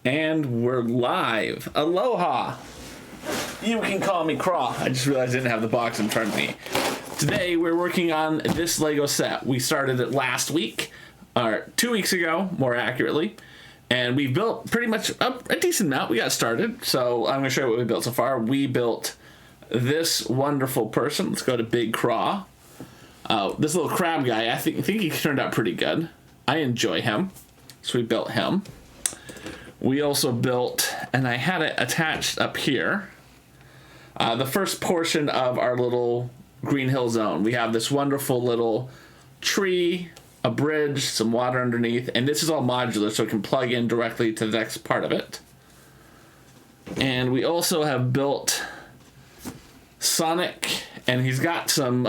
And we're live. Aloha. You can call me Craw. I just realized I didn't have the box in front of me. Today we're working on this Lego set. We started it last week, or 2 weeks ago, more accurately. And we've built pretty much a decent amount. We got started. So I'm going to show you what we built so far. We built this wonderful person. Let's go to Big Craw. This little crab guy, I think he turned out pretty good. I enjoy him. So we built him. We also built, and I had it attached up here, the first portion of our little Green Hill Zone. We have this wonderful little tree, a bridge, some water underneath, and this is all modular, so it can plug in directly to the next part of it. And we also have built Sonic, and he's got some,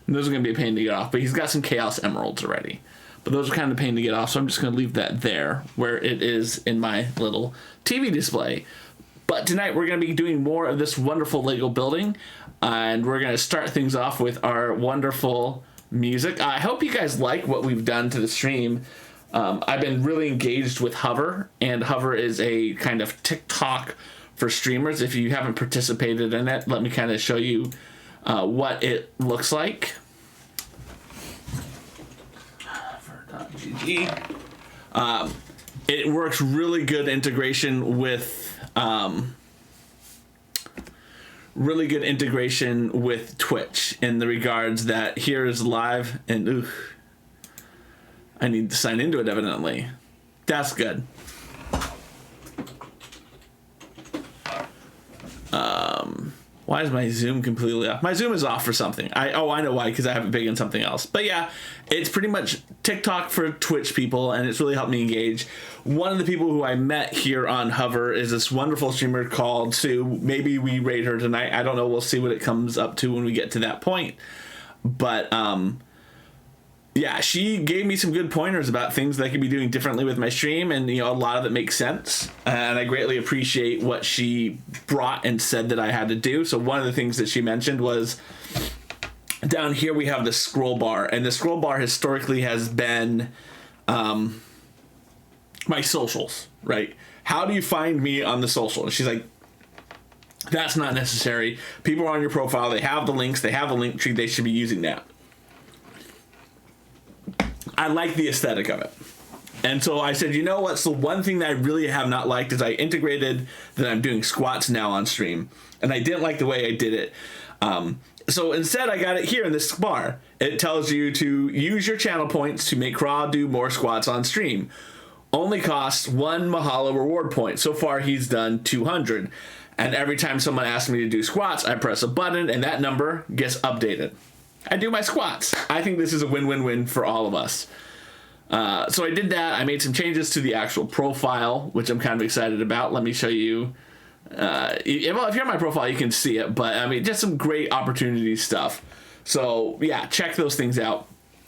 those are going to be a pain to get off, but he's got some Chaos Emeralds already. But those are kind of a pain to get off, so I'm just going to leave that there where it is in my little TV display. But tonight we're going to be doing more of this wonderful Lego building, and we're going to start things off with our wonderful music. I hope you guys like what we've done to the stream. I've been really engaged with Hover, and Hover is a kind of TikTok for streamers. If you haven't participated in it, let me kind of show you what it looks like. GG. It works really good integration with Twitch in the regards that here is live and I need to sign into it evidently. That's good. Why is my zoom completely off? My zoom is off for something. I know why, because I have it big on something else. But yeah, it's pretty much TikTok for Twitch people, and it's really helped me engage. One of the people who I met here on Hover is this wonderful streamer called Sue. Maybe we raid her tonight. I don't know. We'll see what it comes up to when we get to that point. But yeah, she gave me some good pointers about things that I could be doing differently with my stream, and a lot of it makes sense, and I greatly appreciate what she brought and said that I had to do. So one of the things that she mentioned was down here we have the scroll bar, and the scroll bar historically has been my socials, right? How do you find me on the social? And she's like, that's not necessary. People are on your profile, they have the links, they have a link tree, they should be using that. I like the aesthetic of it. And so I said, you know what's the one thing that I really have not liked is I integrated that I'm doing squats now on stream. And I didn't like the way I did it. So instead I got it here in this bar. It tells you to use your channel points to make Craw do more squats on stream. Only costs 1 Mahalo reward point. So far he's done 200. And every time someone asks me to do squats, I press a button and that number gets updated. I do my squats. I think this is a win-win-win for all of us. So I did that. I made some changes to the actual profile, which I'm kind of excited about. Let me show you. Well, if you're on my profile, you can see it. But, I mean, just some great opportunity stuff. So, yeah, check those things out.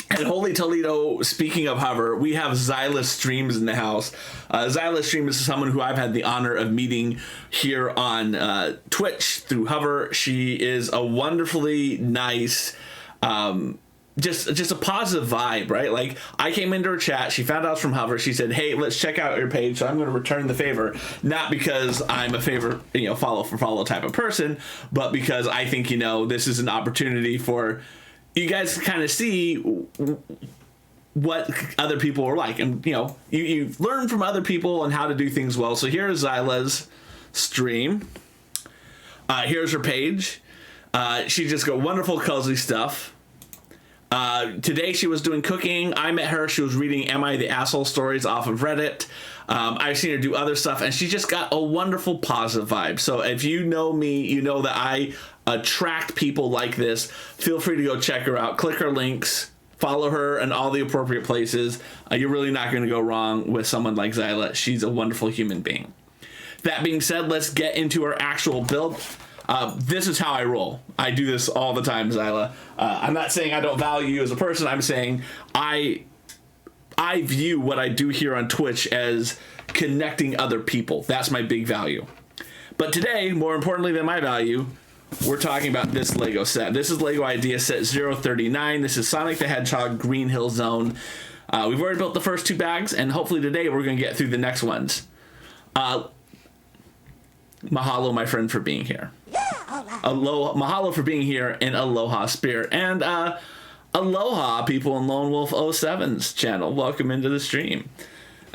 And Holy Toledo, speaking of Hover, we have Zyla Streams in the house. Zyla Streams is someone who I've had the honor of meeting here on Twitch through Hover. She is a wonderfully nice... just a positive vibe, right? Like, I came into her chat, she found out I was from Hover, she said, hey, let's check out your page, so I'm going to return the favor, not because I'm a favor, follow for follow type of person, but because I think, this is an opportunity for you guys to kind of see what other people are like, and, you learn from other people and how to do things well. So here's Zyla's stream. Here's her page. She just got wonderful cozy stuff. Today she was doing cooking. I met her. She was reading Am I the Asshole stories off of Reddit. I've seen her do other stuff, and she just got a wonderful positive vibe. So if you know me, you know that I attract people like this. Feel free to go check her out. Click her links. Follow her in all the appropriate places. You're really not going to go wrong with someone like Zyla. She's a wonderful human being. That being said, let's get into our actual build. This is how I roll. I do this all the time, Zyla. I'm not saying I don't value you as a person. I'm saying I view what I do here on Twitch as connecting other people. That's my big value. But today, more importantly than my value, we're talking about this Lego set. This is Lego Idea Set 039. This is Sonic the Hedgehog Green Hill Zone. We've already built the first 2 bags, and hopefully today we're going to get through the next ones. Mahalo, my friend, for being here. Mahalo for being here in Aloha Spirit. And aloha, people in Lone Wolf 07's channel. Welcome into the stream.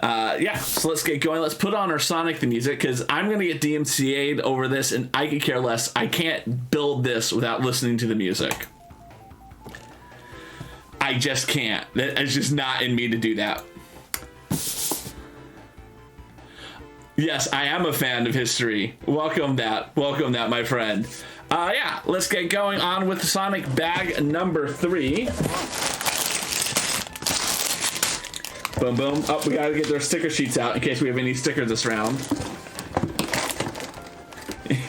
So let's get going. Let's put on our Sonic the music, because I'm going to get DMCA'd over this, and I could care less. I can't build this without listening to the music. I just can't. It's just not in me to do that. Yes, I am a fan of history. Welcome that, my friend. Let's get going on with Sonic bag number 3. Boom, boom. Oh, we gotta get their sticker sheets out in case we have any stickers this round.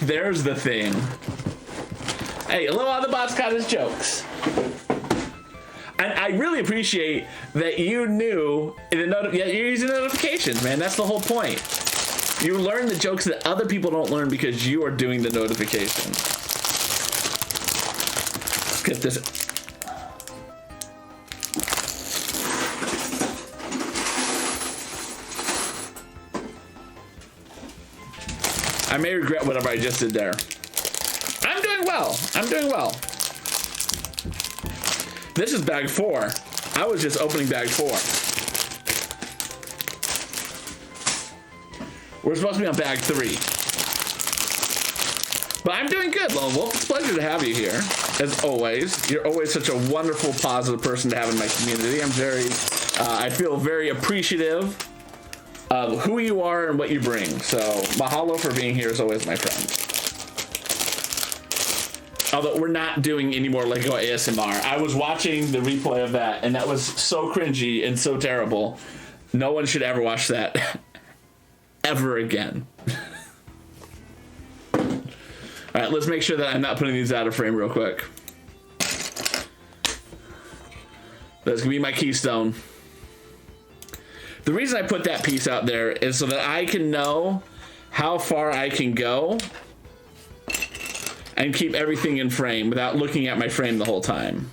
There's the thing. Hey, Aloha the Bot's got his jokes. And I really appreciate that you knew you're using notifications, man. That's the whole point. You learn the jokes that other people don't learn because you are doing the notification. Let's get this. I may regret whatever I just did there. I'm doing well. This is bag 4. I was just opening bag 4. We're supposed to be on bag 3. But I'm doing good, Lone Wolf. It's a pleasure to have you here, as always. You're always such a wonderful, positive person to have in my community. I feel very appreciative of who you are and what you bring. So, mahalo for being here as always, my friend. Although we're not doing any more Lego ASMR. I was watching the replay of that, and that was so cringy and so terrible. No one should ever watch that ever again. All right, let's make sure that I'm not putting these out of frame real quick. That's gonna be my keystone. The reason I put that piece out there is so that I can know how far I can go and keep everything in frame without looking at my frame the whole time.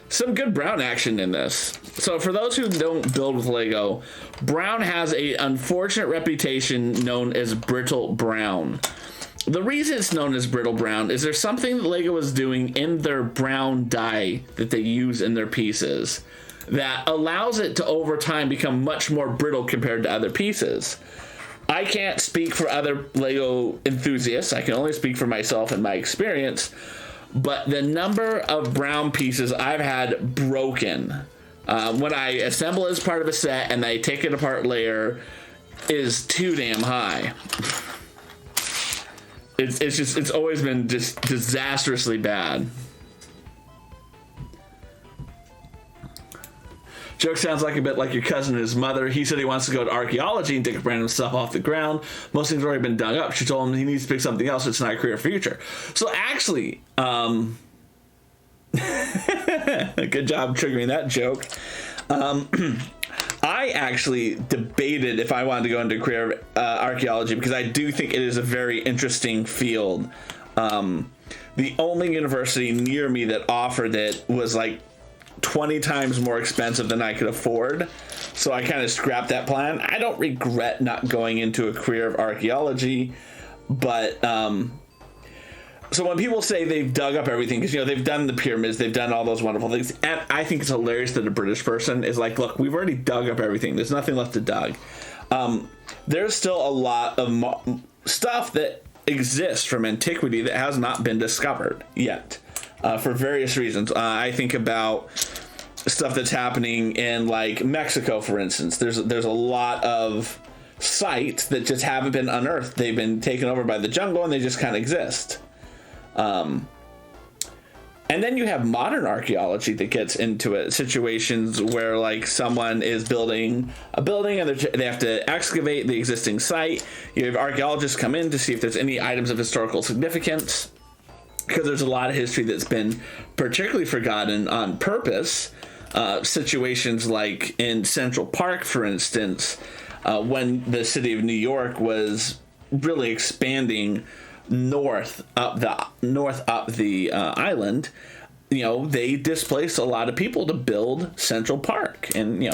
Some good brown action in this. So for those who don't build with Lego, brown has an unfortunate reputation known as brittle brown. The reason it's known as brittle brown is there's something that Lego is doing in their brown dye that they use in their pieces that allows it to over time become much more brittle compared to other pieces. I can't speak for other Lego enthusiasts. I can only speak for myself and my experience. But the number of brown pieces I've had broken when I assemble as part of a set and I take it apart later is too damn high. It's always been just disastrously bad. Joke sounds like a bit like your cousin and his mother. He said he wants to go to archaeology and dig random stuff off the ground. Most things have already been dug up. She told him he needs to pick something else. It's not a career future. So actually, good job triggering that joke. I actually debated if I wanted to go into career archaeology because I do think it is a very interesting field. The only university near me that offered it was like 20 times more expensive than I could afford. So I kind of scrapped that plan. I don't regret not going into a career of archaeology, but so when people say they've dug up everything, because they've done the pyramids, they've done all those wonderful things, and I think it's hilarious that a British person is like, look, we've already dug up everything. There's nothing left to dug. There's still a lot of stuff that exists from antiquity that has not been discovered yet. For various reasons. I think about stuff that's happening in like Mexico, for instance. There's a lot of sites that just haven't been unearthed. They've been taken over by the jungle and they just kind of exist. And then you have modern archaeology that gets into it. Situations where like someone is building a building and they have to excavate the existing site. You have archaeologists come in to see if there's any items of historical significance, because there's a lot of history that's been particularly forgotten on purpose. Situations like in Central Park, for instance, when the city of New York was really expanding north up the island, they displaced a lot of people to build Central Park, and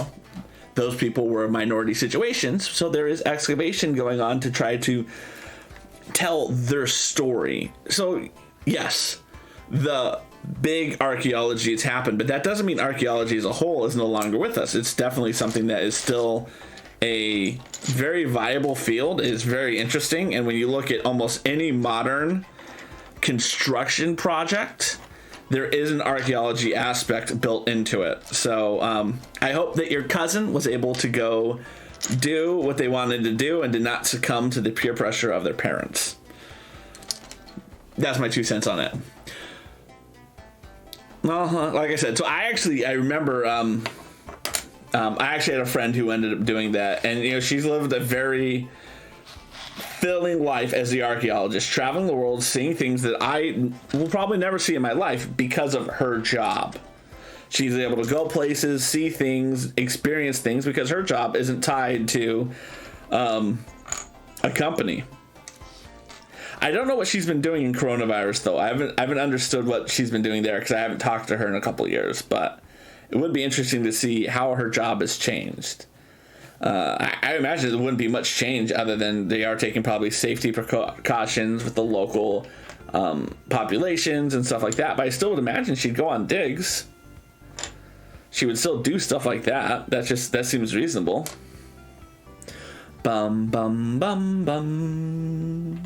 those people were minority situations, so there is excavation going on to try to tell their story. So yes, the big archaeology has happened, but that doesn't mean archaeology as a whole is no longer with us. It's definitely something that is still a very viable field. It's very interesting, and when you look at almost any modern construction project, there is an archaeology aspect built into it. So I hope that your cousin was able to go do what they wanted to do and did not succumb to the peer pressure of their parents. That's my 2 cents on it. Like I said, so I remember I actually had a friend who ended up doing that, and she's lived a very fulfilling life as the archaeologist, traveling the world, seeing things that I will probably never see in my life because of her job. She's able to go places, see things, experience things because her job isn't tied to a company. I don't know what she's been doing in coronavirus though. I haven't understood what she's been doing there because I haven't talked to her in a couple of years, but it would be interesting to see how her job has changed. I imagine there wouldn't be much change other than they are taking probably safety precautions with the local populations and stuff like that. But I still would imagine she'd go on digs. She would still do stuff like that. That seems reasonable. Bum bum bum bum.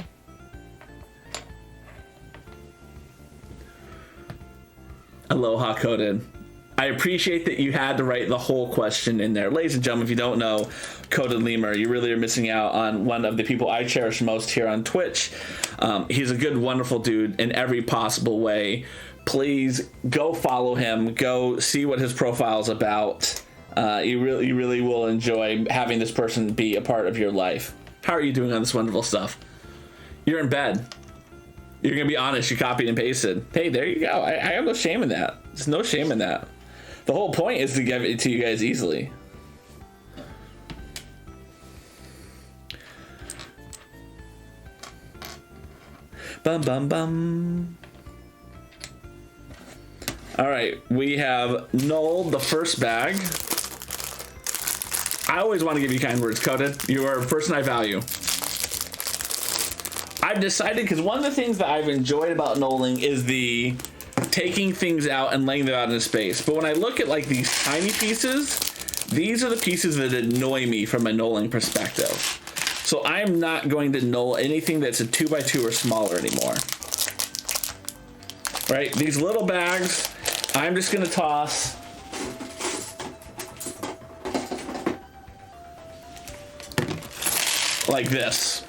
Aloha Coded. I appreciate that you had to write the whole question in there. Ladies and gentlemen, if you don't know Coded Lemur, you really are missing out on one of the people I cherish most here on Twitch. He's a good, wonderful dude in every possible way. Please go follow him. Go see what his profile is about. You really will enjoy having this person be a part of your life. How are you doing on this wonderful stuff? You're in bed. You're going to be honest. You copied and pasted. Hey, there you go. I have no shame in that. There's no shame in that. The whole point is to give it to you guys easily. Bum, bum, bum. All right, we have Noel, the first bag. I always want to give you kind words, Coded. You are a person I value. I've decided, because one of the things that I've enjoyed about knolling is the taking things out and laying them out in space. But when I look at like these tiny pieces, these are the pieces that annoy me from a knolling perspective. So I'm not going to knoll anything that's a 2x2 or smaller anymore. Right? These little bags, I'm just going to toss. Like this.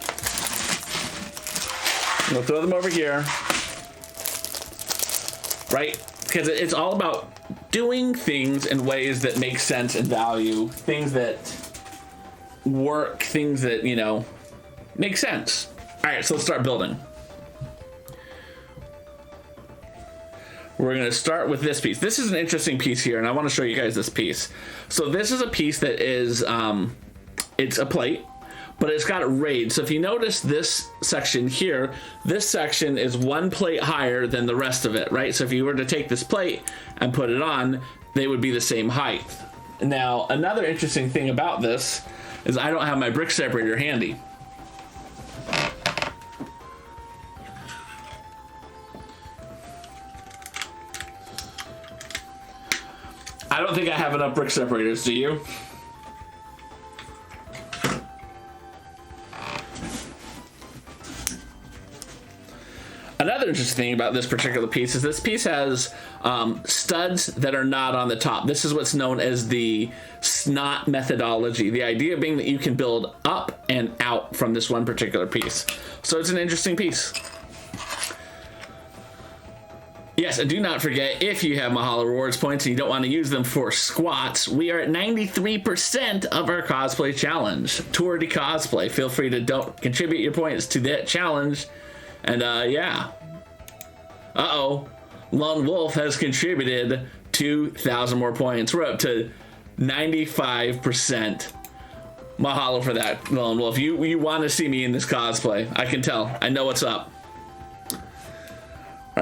We'll throw them over here. Right? Because it's all about doing things in ways that make sense and value. Things that work. Things that, make sense. All right, so let's start building. We're going to start with this piece. This is an interesting piece here, and I want to show you guys this piece. So this is a piece that is, it's a plate, but it's got a raid. So if you notice this section here, this section is one plate higher than the rest of it, right? So if you were to take this plate and put it on, they would be the same height. Now, another interesting thing about this is I don't have my brick separator handy. I don't think I have enough brick separators, do you? Another interesting thing about this particular piece is this piece has studs that are not on the top. This is what's known as the snot methodology. The idea being that you can build up and out from this one particular piece. So it's an interesting piece. Yes, and do not forget, if you have Mahalo Rewards points and you don't want to use them for squats, we are at 93% of our cosplay challenge. Tour de Cosplay. Feel free to contribute your points to that challenge. And yeah. Uh-oh. Lone Wolf has contributed 2,000 more points. We're up to 95%. Mahalo for that, Lone Wolf. You want to see me in this cosplay. I can tell. I know what's up. All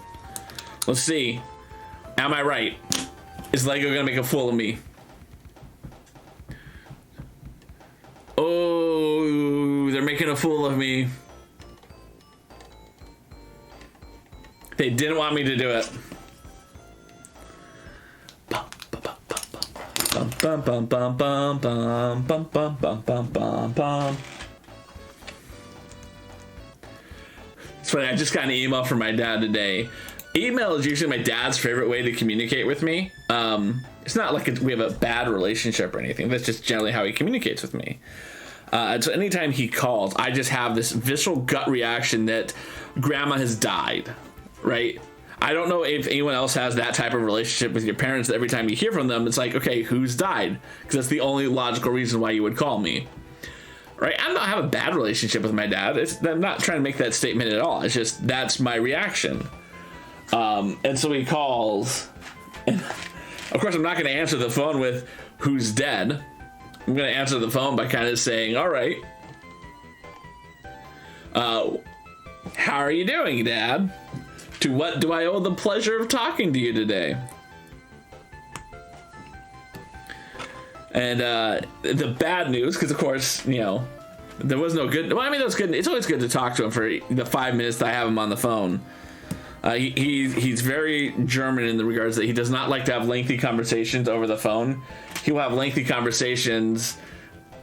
Let's see. Am I right? Is Lego gonna make a fool of me? Oh, they're making a fool of me. They didn't want me to do it. Bum, bum, bum, bum, bum, bum, bum, bum, bum, bum, bum, bum. It's funny, I just got an email from my dad today. Email is usually my dad's favorite way to communicate with me. It's not like we have a bad relationship or anything. That's just generally how he communicates with me. So anytime he calls, I just have this visceral gut reaction that grandma has died, right? I don't know if anyone else has that type of relationship with your parents that every time you hear from them, it's like, okay, who's died? Because that's the only logical reason why you would call me. Right? I don't have a bad relationship with my dad. I'm not trying to make that statement at all. It's just that's my reaction. And so he calls. And of course, I'm not going to answer the phone with who's dead. I'm going to answer the phone by kind of saying, all right. How are you doing, Dad? To what do I owe the pleasure of talking to you today? And the bad news, because of course, you know, there was no good. Well, I mean, that was good. It's always good to talk to him for the 5 minutes that I have him on the phone. He's very German in the regards that he does not like to have lengthy conversations over the phone. He will have lengthy conversations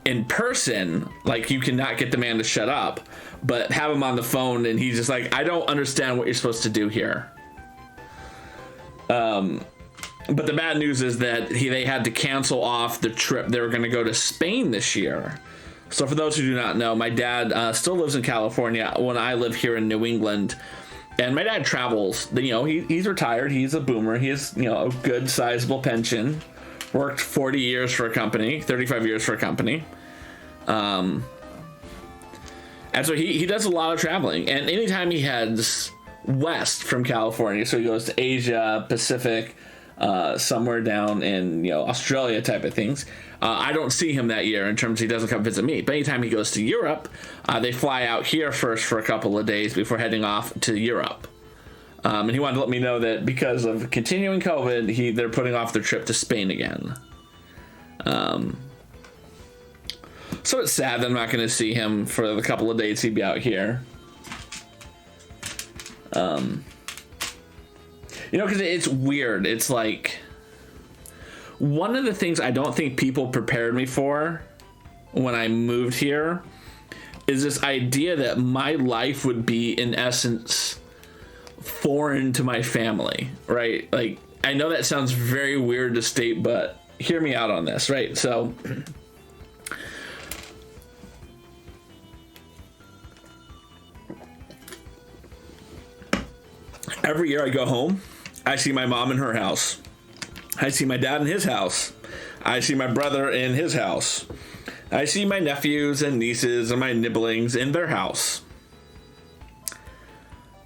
in person, like you cannot get the man to shut up, but have him on the phone and he's just like, I don't understand what you're supposed to do here. But the bad news is that they had to cancel off the trip. They were going to go to Spain this year. So for those who do not know, my dad still lives in California when I live here in New England. And my dad travels. You know, he's retired. He's a boomer. He has, you know, a good sizable pension. Worked 40 years for a company, 35 years for a company. And so he does a lot of traveling. And anytime he heads west from California, so he goes to Asia, Pacific, somewhere down in, you know, Australia type of things. I don't see him that year in terms of he doesn't come visit me. But anytime he goes to Europe, they fly out here first for a couple of days before heading off to Europe. And he wanted to let me know that because of continuing COVID, they're putting off their trip to Spain again. So it's sad that I'm not going to see him for the couple of days he'd be out here. You know, because it's weird. It's like one of the things I don't think people prepared me for when I moved here is this idea that my life would be, in essence, foreign to my family, right? Like, I know that sounds very weird to state, but hear me out on this, right? So every year I go home, I see my mom in her house. I see my dad in his house. I see my brother in his house. I see my nephews and nieces and my nibblings in their house.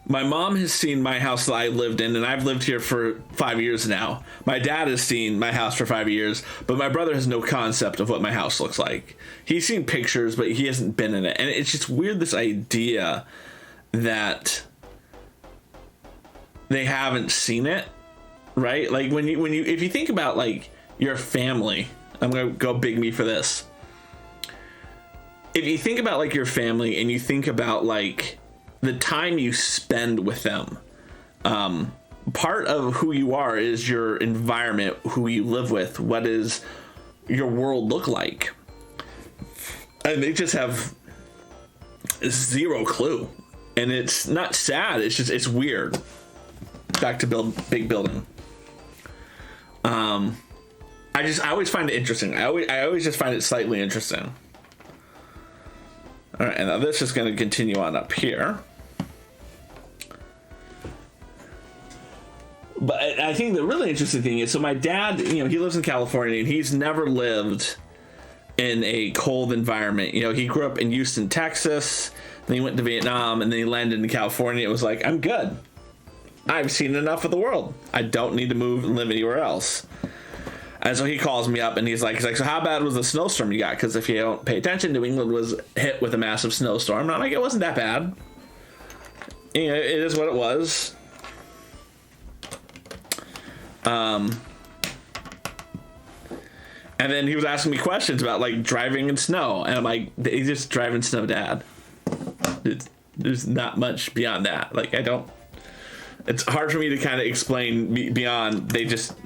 My mom has seen my house that I lived in, and I've lived here for 5 years now. My dad has seen my house for 5 years, but my brother has no concept of what my house looks like. He's seen pictures, but he hasn't been in it. And it's just weird, this idea that they haven't seen it, right? Like if you think about like your family, I'm gonna go big me for this. If you think about like your family and you think about like the time you spend with them, part of who you are is your environment, who you live with, what does your world look like? And they just have zero clue. And it's not sad, it's weird. Back to big building. I always find it interesting. I always just find it slightly interesting. All right, and now this is going to continue on up here. But I think the really interesting thing is, so my dad, you know, he lives in California and he's never lived in a cold environment. You know, he grew up in Houston, Texas, then he went to Vietnam, and then he landed in California. It was like, I'm good. I've seen enough of the world. I don't need to move and live anywhere else. And so he calls me up and he's like, so how bad was the snowstorm you got? Because if you don't pay attention, New England was hit with a massive snowstorm. And I'm like, it wasn't that bad. You know, it is what it was. And then he was asking me questions about like driving in snow, and I'm like, he's just driving snow, Dad. There's not much beyond that. Like, I don't. It's hard for me to kind of explain beyond. They just.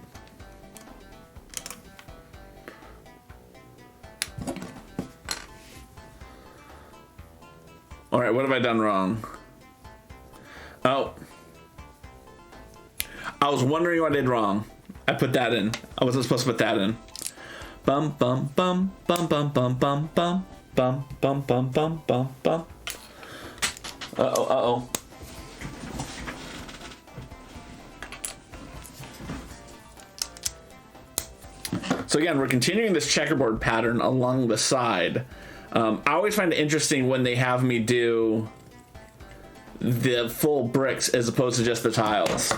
All right, what have I done wrong? Oh. I was wondering what I did wrong. I put that in. I wasn't supposed to put that in. Bum bum bum bum bum bum bum bum bum bum bum bum bum bum. Uh-oh. So again, we're continuing this checkerboard pattern along the side. I always find it interesting when they have me do the full bricks as opposed to just the tiles.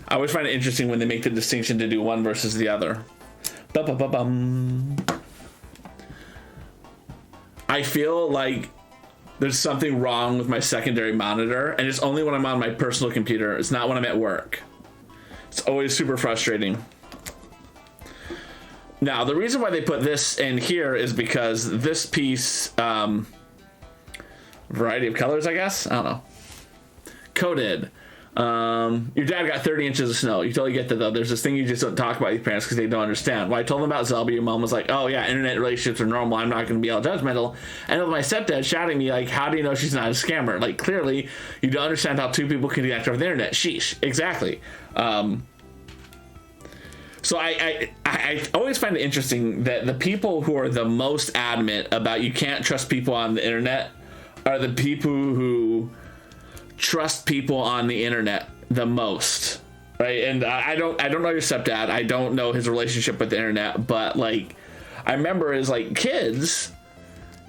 I always find it interesting when they make the distinction to do one versus the other. Ba-ba-ba-bum. I feel like there's something wrong with my secondary monitor, and it's only when I'm on my personal computer. It's not when I'm at work. It's always super frustrating. Now, the reason why they put this in here is because this piece, variety of colors, I guess? I don't know. Coated. Your dad got 30 inches of snow. You totally get that, though. There's this thing you just don't talk about with your parents because they don't understand. Well, I told them about Zelda. Your mom was like, oh, yeah, internet relationships are normal. I'm not going to be all judgmental. And with my stepdad shouting me, like, how do you know she's not a scammer? Like, clearly, you don't understand how two people can connect over the internet. Sheesh. Exactly. So I always find it interesting that the people who are the most adamant about you can't trust people on the internet are the people who trust people on the internet the most, right? And I don't know your stepdad. I don't know his relationship with the internet, but like I remember as like kids,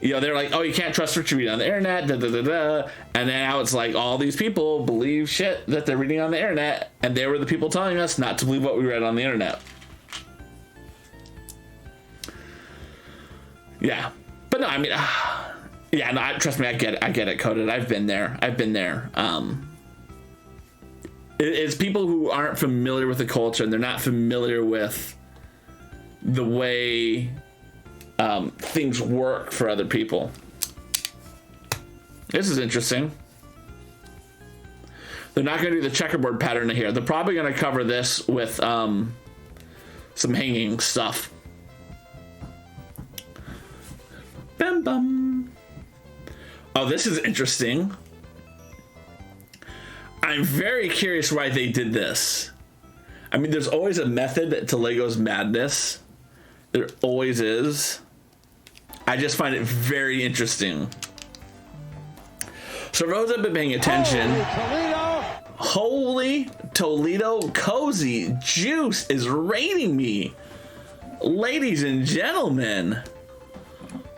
you know, they're like, oh, you can't trust what you read on the internet, da da da da. And then now it's like all these people believe shit that they're reading on the internet, and they were the people telling us not to believe what we read on the internet. Yeah, but no, I mean, yeah, no, trust me, I get it, Coded. I've been there. It's people who aren't familiar with the culture, and they're not familiar with the way things work for other people. This is interesting. They're not going to do the checkerboard pattern here. They're probably going to cover this with some hanging stuff. Bam bum. Oh, this is interesting. I'm very curious why they did this. I mean, there's always a method to Lego's madness. There always is. I just find it very interesting. So for those that have been paying attention, Holy Toledo Cozy Juice is raiding me. Ladies and gentlemen.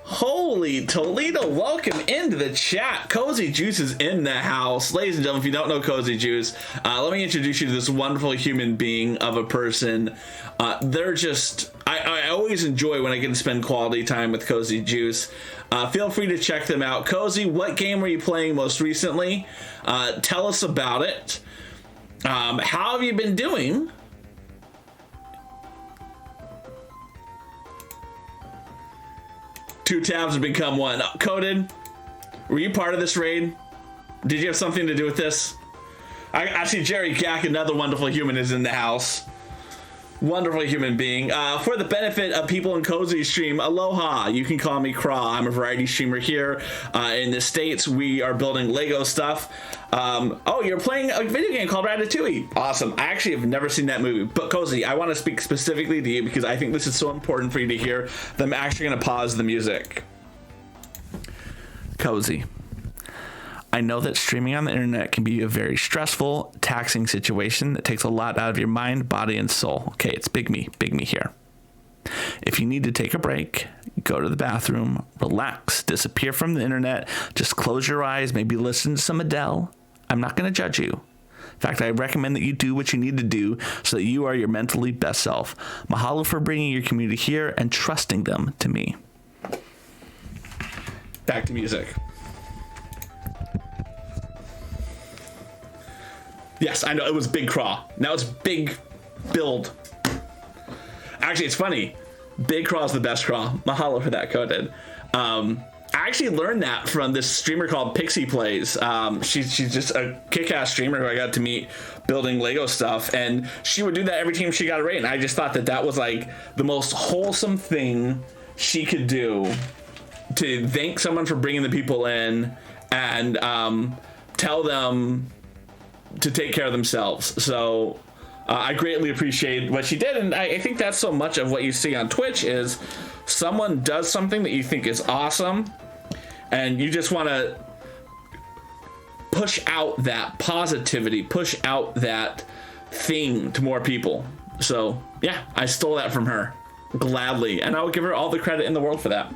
Holy Toledo, welcome into the chat. Cozy Juice is in the house. Ladies and gentlemen, if you don't know Cozy Juice, let me introduce you to this wonderful human being of a person. They're just, I always enjoy when I get to spend quality time with Cozy Juice. Feel free to check them out. Cozy, what game were you playing most recently? Tell us about it. How have you been doing? Two tabs have become one. Coded, were you part of this raid? Did you have something to do with this? I see Jerry Gack, another wonderful human, is in the house. Wonderful human being. For the benefit of people in Cozy's stream, aloha. You can call me Craw. I'm a variety streamer here in the States. We are building Lego stuff. Oh, you're playing a video game called Ratatouille. Awesome. I actually have never seen that movie. But Cozy, I want to speak specifically to you because I think this is so important for you to hear that I'm actually going to pause the music. Cozy, I know that streaming on the internet can be a very stressful, taxing situation that takes a lot out of your mind, body, and soul. Okay, it's big me here. If you need to take a break, go to the bathroom, relax, disappear from the internet, just close your eyes, maybe listen to some Adele. I'm not going to judge you. In fact, I recommend that you do what you need to do so that you are your mentally best self. Mahalo for bringing your community here and trusting them to me. Back to music. Yes, I know, it was Big Craw. Now it's Big Build. Actually, it's funny. Big Craw is the best craw. Mahalo for that, Coded. I actually learned that from this streamer called Pixie Plays. She's just a kick-ass streamer who I got to meet building Lego stuff, and she would do that every time she got a raid, and I just thought that was like the most wholesome thing she could do, to thank someone for bringing the people in and tell them to take care of themselves. So I greatly appreciate what she did, and I think that's so much of what you see on Twitch is someone does something that you think is awesome, and you just want to push out that positivity, push out that thing to more people. So yeah, I stole that from her gladly, and I will give her all the credit in the world for that.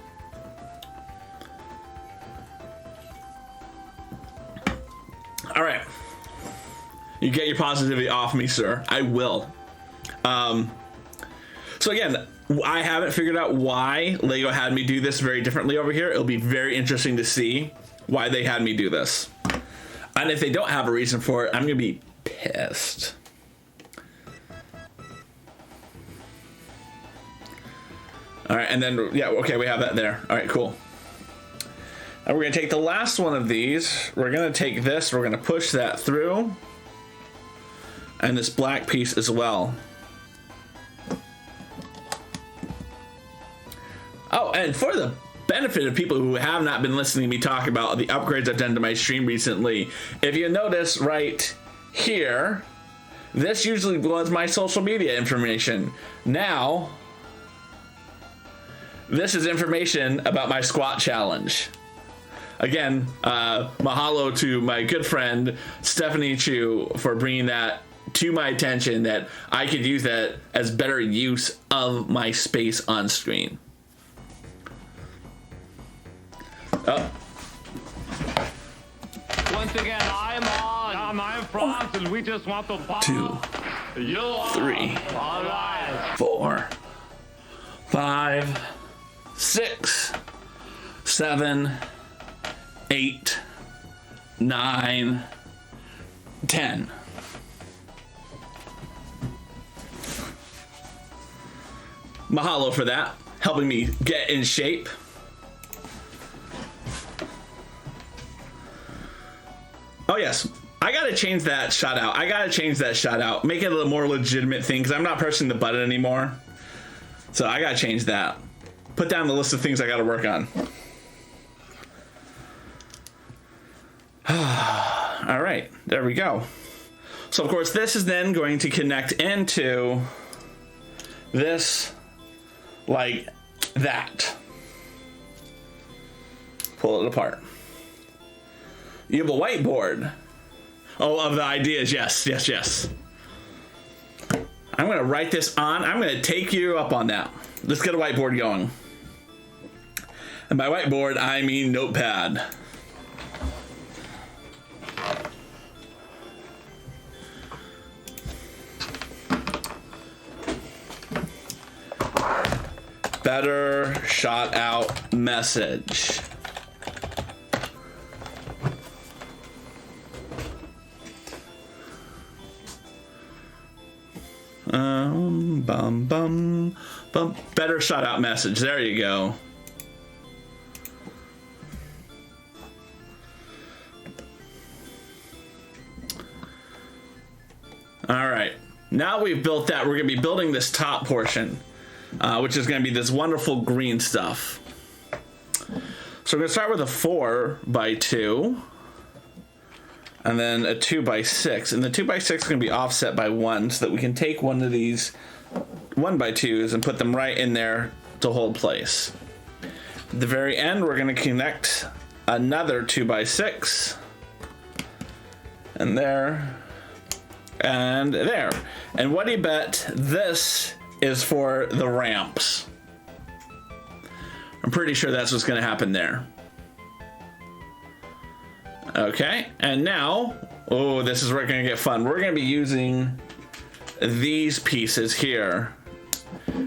All right, you get your positivity off me, sir. I will. So again, I haven't figured out why Lego had me do this very differently over here. It'll be very interesting to see why they had me do this. And if they don't have a reason for it, I'm gonna be pissed. All right, and then, yeah, okay, we have that there. All right, cool. And we're gonna take the last one of these. We're gonna take this, we're gonna push that through. And this black piece as well. Oh, and for the benefit of people who have not been listening to me talk about the upgrades I've done to my stream recently, if you notice right here, this usually was my social media information. Now, this is information about my squat challenge. Again, mahalo to my good friend Stephanie Chu for bringing that to my attention, that I could use that as better use of my space on screen. Oh. Once again, I'm on. I'm France, and we just want to 2, 3, all right. 4, 5, 6, 7, 8, 9, 10. Mahalo for that, helping me get in shape. Oh yes, I gotta change that shout out. Make it a more legitimate thing, because I'm not pressing the button anymore. So I gotta change that. Put down the list of things I gotta work on. All right, there we go. So of course this is then going to connect into this like that. Pull it apart. You have a whiteboard. Oh, of the ideas, yes. I'm gonna write this on. I'm gonna take you up on that. Let's get a whiteboard going. And by whiteboard, I mean notepad. Better shot out message. Better shot out message. There you go. All right. Now we've built that. We're going to be building this top portion, which is going to be this wonderful green stuff. So we're going to start with a 4x2. And then a 2x6, and the 2x6 is going to be offset by 1, so that we can take one of these 1x2s and put them right in there to hold place. At the very end, we're going to connect another 2x6, and there, and there. And what do you bet this is for the ramps? I'm pretty sure that's what's going to happen there. Okay, and now, oh, this is where it's gonna get fun. We're gonna be using these pieces here,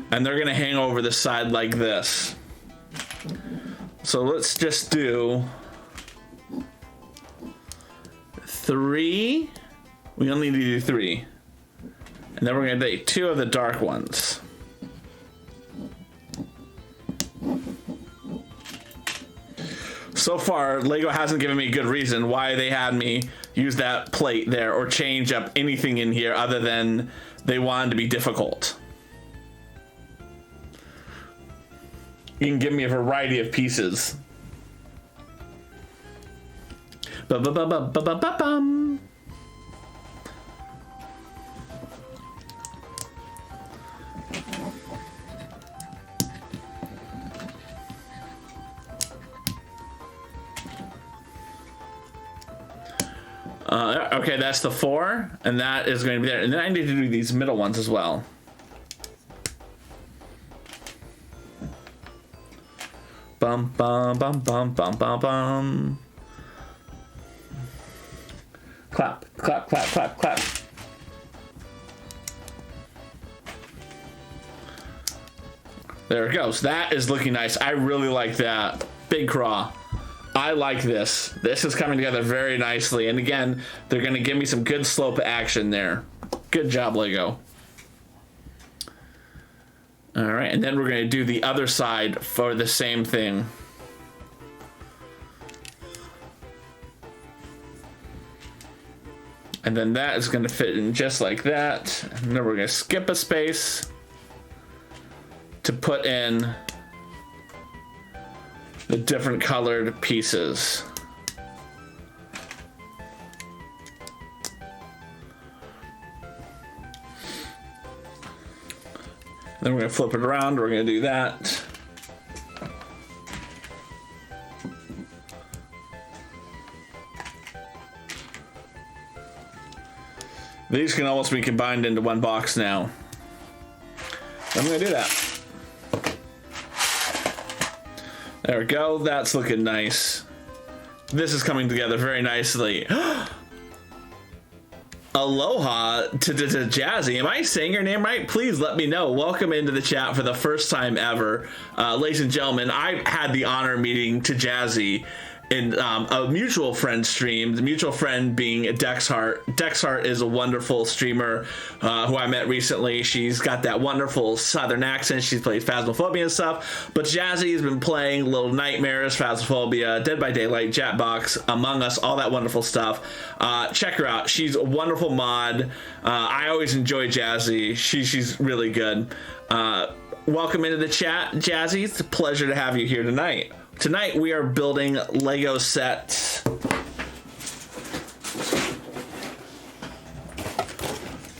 and they're gonna hang over the side like this. So let's just do 3 We only need to do 3. And then we're going to take 2 of the dark ones. So far, Lego hasn't given me a good reason why they had me use that plate there or change up anything in here other than they wanted to be difficult. You can give me a variety of pieces. Ba-ba-ba-ba-ba-ba-bum. Okay, that's the 4, and that is going to be there. And then I need to do these middle ones as well. Bum bum bum bum bum bum bum. Clap, clap, clap, clap, clap. There it goes. That is looking nice. I really like that. Big craw. I like this. This is coming together very nicely. And again, they're going to give me some good slope action there. Good job, Lego. All right, and then we're going to do the other side for the same thing. And then that is going to fit in just like that. And then we're going to skip a space to put in the different colored pieces. Then we're going to flip it around. We're going to do that. These can almost be combined into one box now. I'm going to do that. There we go. That's looking nice. This is coming together very nicely. Aloha to Jazzy. Am I saying your name right? Please let me know. Welcome into the chat for the first time ever. Ladies and gentlemen, I had the honor of meeting to Jazzy in a mutual friend stream, the mutual friend being Dexhart. Dexhart is a wonderful streamer who I met recently. She's got that wonderful southern accent. She's played Phasmophobia and stuff. But Jazzy has been playing Little Nightmares, Phasmophobia, Dead by Daylight, Jackbox, Among Us, all that wonderful stuff. Check her out. She's a wonderful mod. I always enjoy Jazzy. She's really good. Welcome into the chat, Jazzy. It's a pleasure to have you here tonight. Tonight we are building Lego set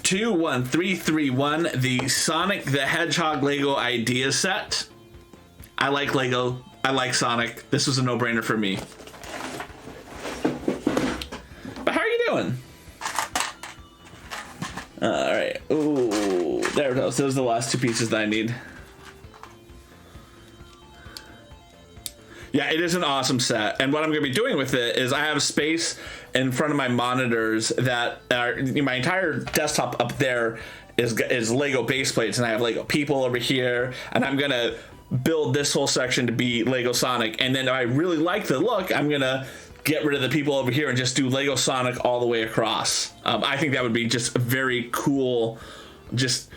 21331, the Sonic the Hedgehog Lego idea set. I like Lego. I like Sonic. This was a no-brainer for me. But how are you doing? All right. Ooh, there it goes. Those are the last 2 pieces that I need. Yeah, it is an awesome set, and what I'm going to be doing with it is I have space in front of my monitors that are, my entire desktop up there is Lego base plates, and I have Lego people over here, and I'm going to build this whole section to be Lego Sonic, and then if I really like the look, I'm going to get rid of the people over here and just do Lego Sonic all the way across. I think that would be just a very cool, just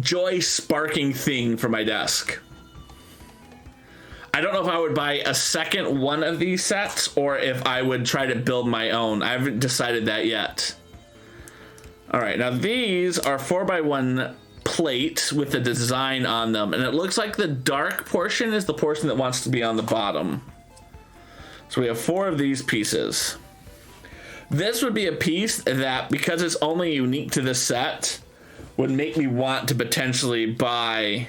joy-sparking thing for my desk. I don't know if I would buy a second one of these sets or if I would try to build my own. I haven't decided that yet. All right, now these are 4x1 plates with the design on them, and it looks like the dark portion is the portion that wants to be on the bottom. So we have 4 of these pieces. This would be a piece that, because it's only unique to this set, would make me want to potentially buy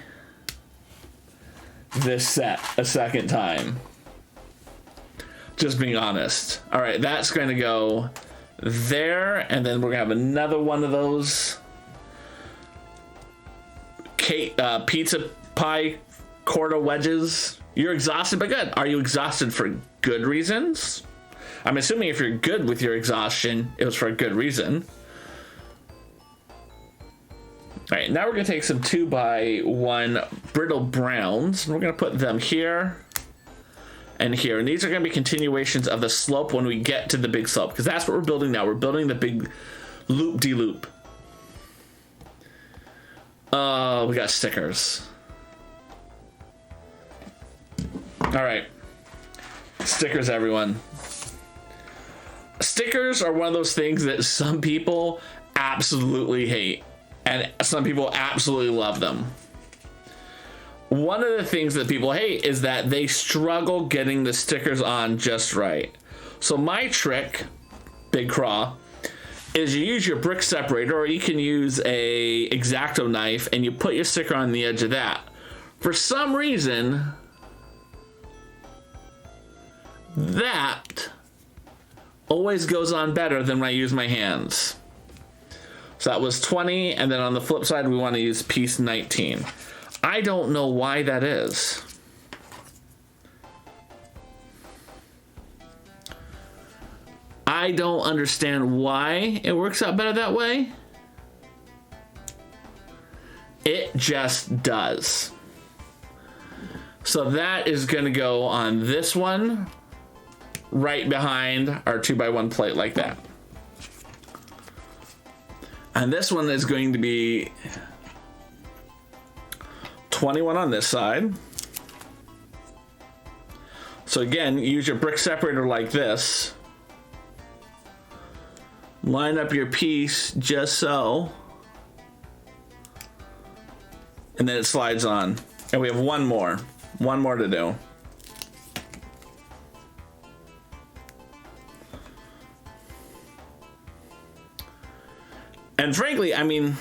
this set a second time. Just being honest. All right, that's going to go there, and then we're gonna have another one of those pizza pie quarter wedges. You're exhausted, but good. Are you exhausted for good reasons? I'm assuming if you're good with your exhaustion, it was for a good reason. All right, now we're gonna take some 2x1 brittle browns, and we're gonna put them here and here. And these are gonna be continuations of the slope when we get to the big slope, because that's what we're building now. We're building the big loop-de-loop. Oh, we got stickers. All right. Stickers, everyone. Stickers are one of those things that some people absolutely hate, and some people absolutely love them. One of the things that people hate is that they struggle getting the stickers on just right. So my trick, Big Craw, is you use your brick separator, or you can use a X-Acto knife, and you put your sticker on the edge of that. For some reason, that always goes on better than when I use my hands. So that was 20, and then on the flip side, we want to use piece 19. I don't know why that is. I don't understand why it works out better that way. It just does. So that is going to go on this one, right behind our 2x1 plate like that. And this one is going to be 21 on this side. So again, use your brick separator like this. Line up your piece just so. And then it slides on. And we have one more to do. And frankly, I mean,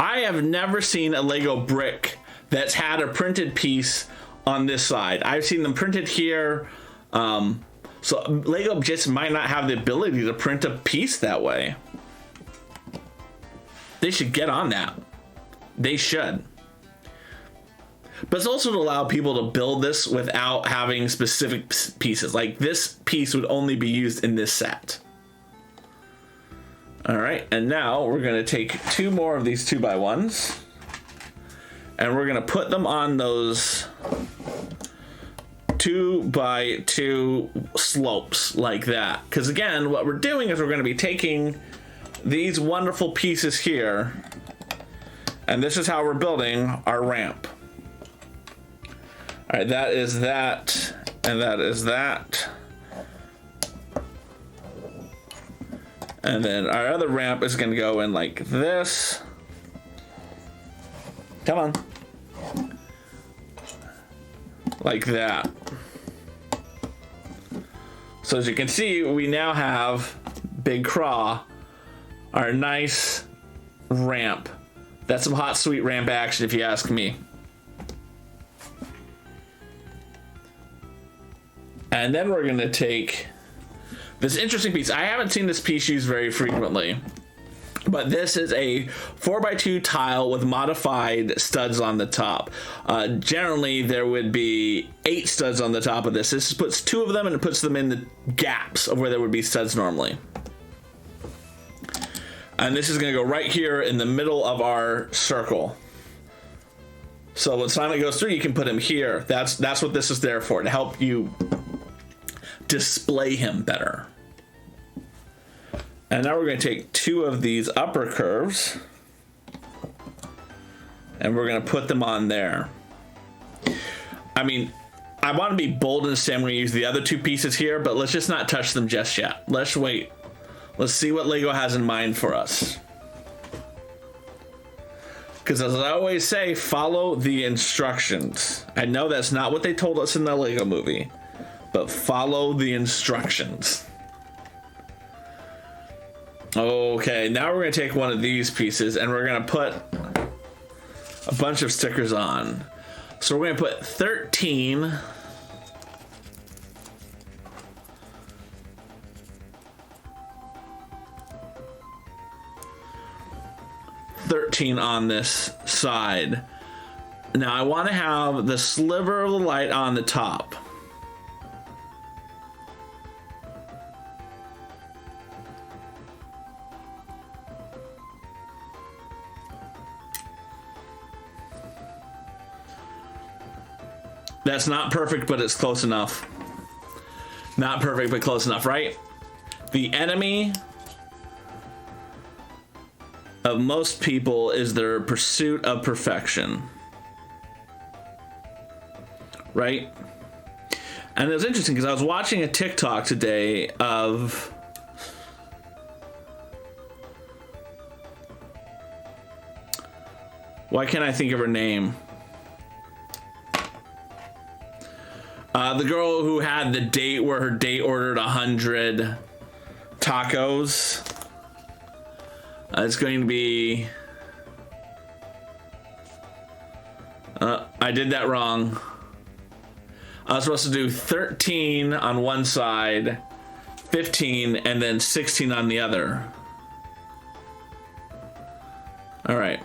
I have never seen a Lego brick that's had a printed piece on this side. I've seen them printed here. So Lego just might not have the ability to print a piece that way. They should get on that. They should. But it's also to allow people to build this without having specific pieces. Like this piece would only be used in this set. All right, and now we're gonna take two more of these 2x1s, and we're gonna put them on those 2x2 slopes like that. Because again, what we're doing is we're gonna be taking these wonderful pieces here, and this is how we're building our ramp. All right, that is that, and that is that. And then our other ramp is going to go in like this. Come on. Like that. So as you can see, we now have Big Craw, our nice ramp. That's some hot, sweet ramp action if you ask me. And then we're going to take this interesting piece. I haven't seen this piece used very frequently, but this is a 4x2 tile with modified studs on the top. Generally, there would be 8 studs on the top of this. This puts 2 of them, and it puts them in the gaps of where there would be studs normally. And this is going to go right here in the middle of our circle. So when Sonic goes through, you can put him here. That's what this is there for, to help you display him better. And now we're going to take 2 of these upper curves, and we're going to put them on there. I mean, I want to be bold and say I'm going to use the other 2 pieces here, but let's just not touch them just yet. Let's wait. Let's see what Lego has in mind for us. Because as I always say, follow the instructions. I know that's not what they told us in the Lego movie, but follow the instructions. Okay, now we're going to take one of these pieces and we're going to put a bunch of stickers on. So we're going to put 13 on this side. Now I want to have the sliver of the light on the top. That's not perfect, but it's close enough. Not perfect, but close enough, right? The enemy of most people is their pursuit of perfection. Right? And it was interesting because I was watching a TikTok today of why can't I think of her name? The girl who had the date where her date ordered 100 tacos. It's going to be... I did that wrong. I was supposed to do 13 on one side, 15, and then 16 on the other. All right.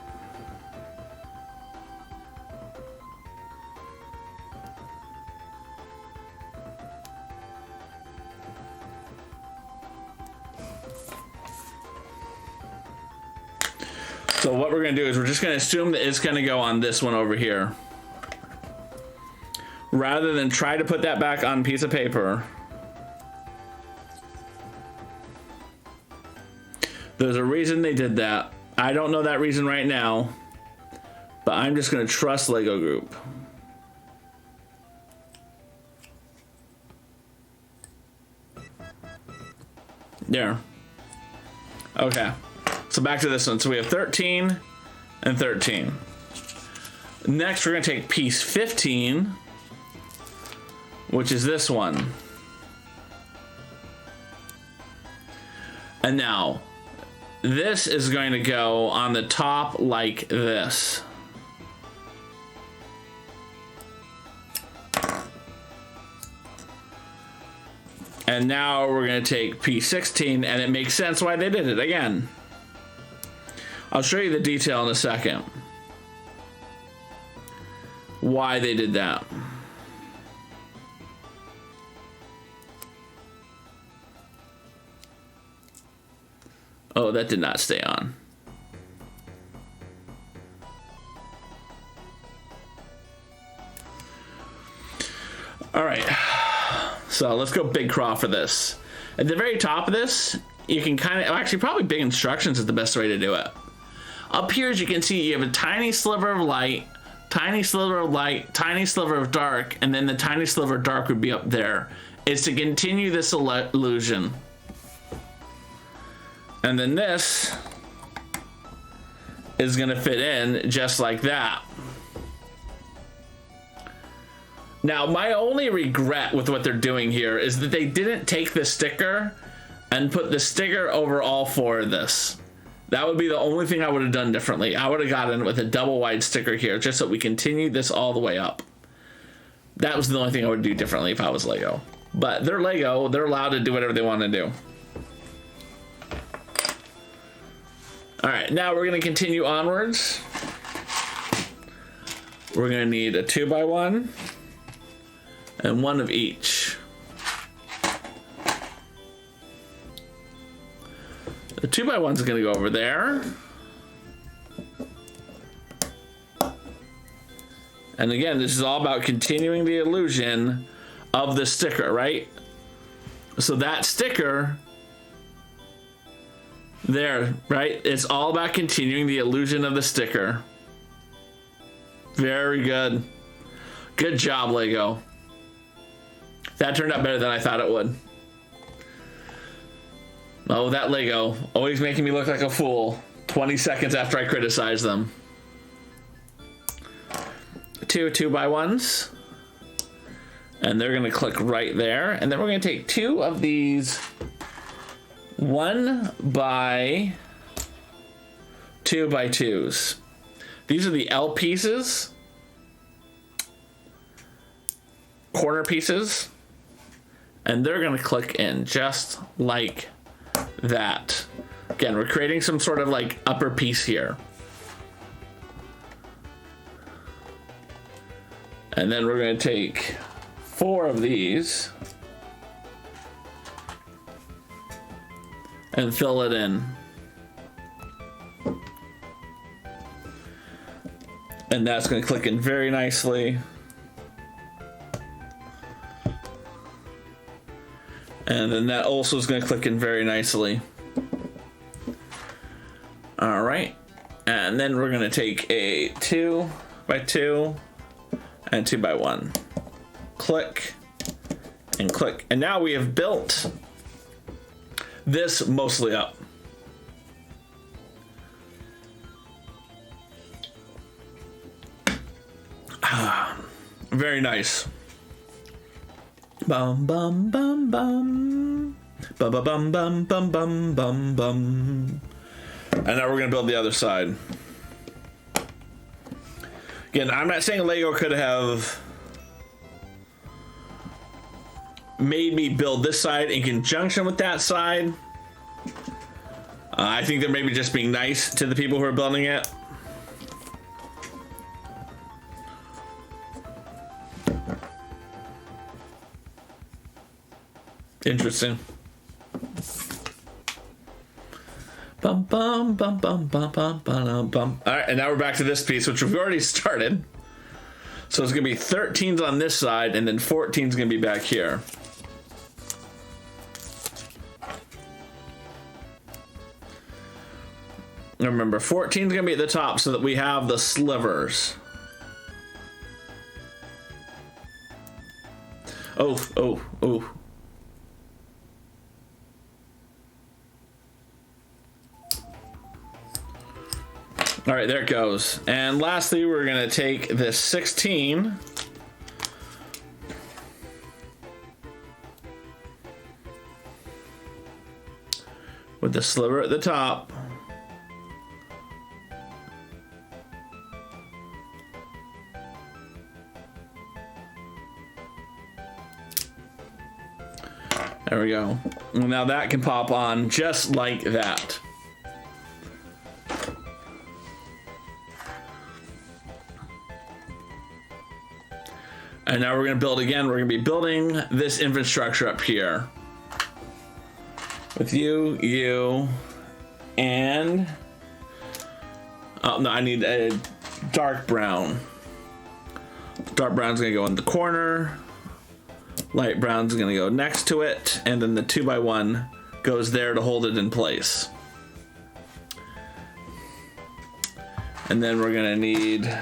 So what we're going to do is we're just going to assume that it's going to go on this one over here. Rather than try to put that back on a piece of paper. There's a reason they did that. I don't know that reason right now. But I'm just going to trust Lego Group. There. Okay. So back to this one. So we have 13 and 13. Next, we're going to take piece 15, which is this one. And now, this is going to go on the top like this. And now we're going to take piece 16, and it makes sense why they did it again. I'll show you the detail in a second. Why they did that. Oh, that did not stay on. All right. So let's go big craw for this. At the very top of this, you can kind of, actually probably big instructions is the best way to do it. Up here, as you can see, you have a tiny sliver of light, tiny sliver of light, tiny sliver of dark, and then the tiny sliver of dark would be up there. It's to continue this illusion. And then this is gonna fit in just like that. Now, my only regret with what they're doing here is that they didn't take the sticker and put the sticker over all four of this. That would be the only thing I would have done differently. I would have gotten with a double wide sticker here just so we continue this all the way up. That was the only thing I would do differently if I was Lego. But they're Lego, they're allowed to do whatever they want to do. All right, now we're gonna continue onwards. We're gonna need a 2x1 and one of each. The 2x1 is gonna go over there. And again, this is all about continuing the illusion of the sticker, right? So that sticker there, right? It's all about continuing the illusion of the sticker. Very good. Good job, Lego. That turned out better than I thought it would. Oh, that Lego. Always making me look like a fool 20 seconds after I criticize them. Two 2x1s. And they're gonna click right there. And then we're gonna take two of these 1x2x2s. These are the L pieces. Corner pieces. And they're gonna click in just like that. Again, we're creating some sort of like upper piece here. And then we're gonna take 4 of these and fill it in. And that's gonna click in very nicely. And then that also is gonna click in very nicely. All right. And then we're going to take a 2x2 and 2x1. Click and click. And now we have built this mostly up. Very nice. Bum bum bum bum. Bum bum bum bum bum bum bum bum. And now we're gonna build the other side. Again, I'm not saying Lego could have made me build this side in conjunction with that side. I think they're maybe just being nice to the people who are building it. Interesting. Bum bum bum bum bum bum bum bum. All right, and now we're back to this piece, which we've already started. So it's gonna be 13s on this side, and then 14's gonna be back here. And remember, 14's gonna be at the top so that we have the slivers. Oh, oh, oh. All right, there it goes. And lastly, we're gonna take this 16 with the sliver at the top. There we go. Now that can pop on just like that. And now we're gonna build again. We're gonna be building this infrastructure up here. With you, and... Oh, no, I need a dark brown. Dark brown's gonna go in the corner. Light brown's gonna go next to it. And then the 2x1 goes there to hold it in place. And then we're gonna need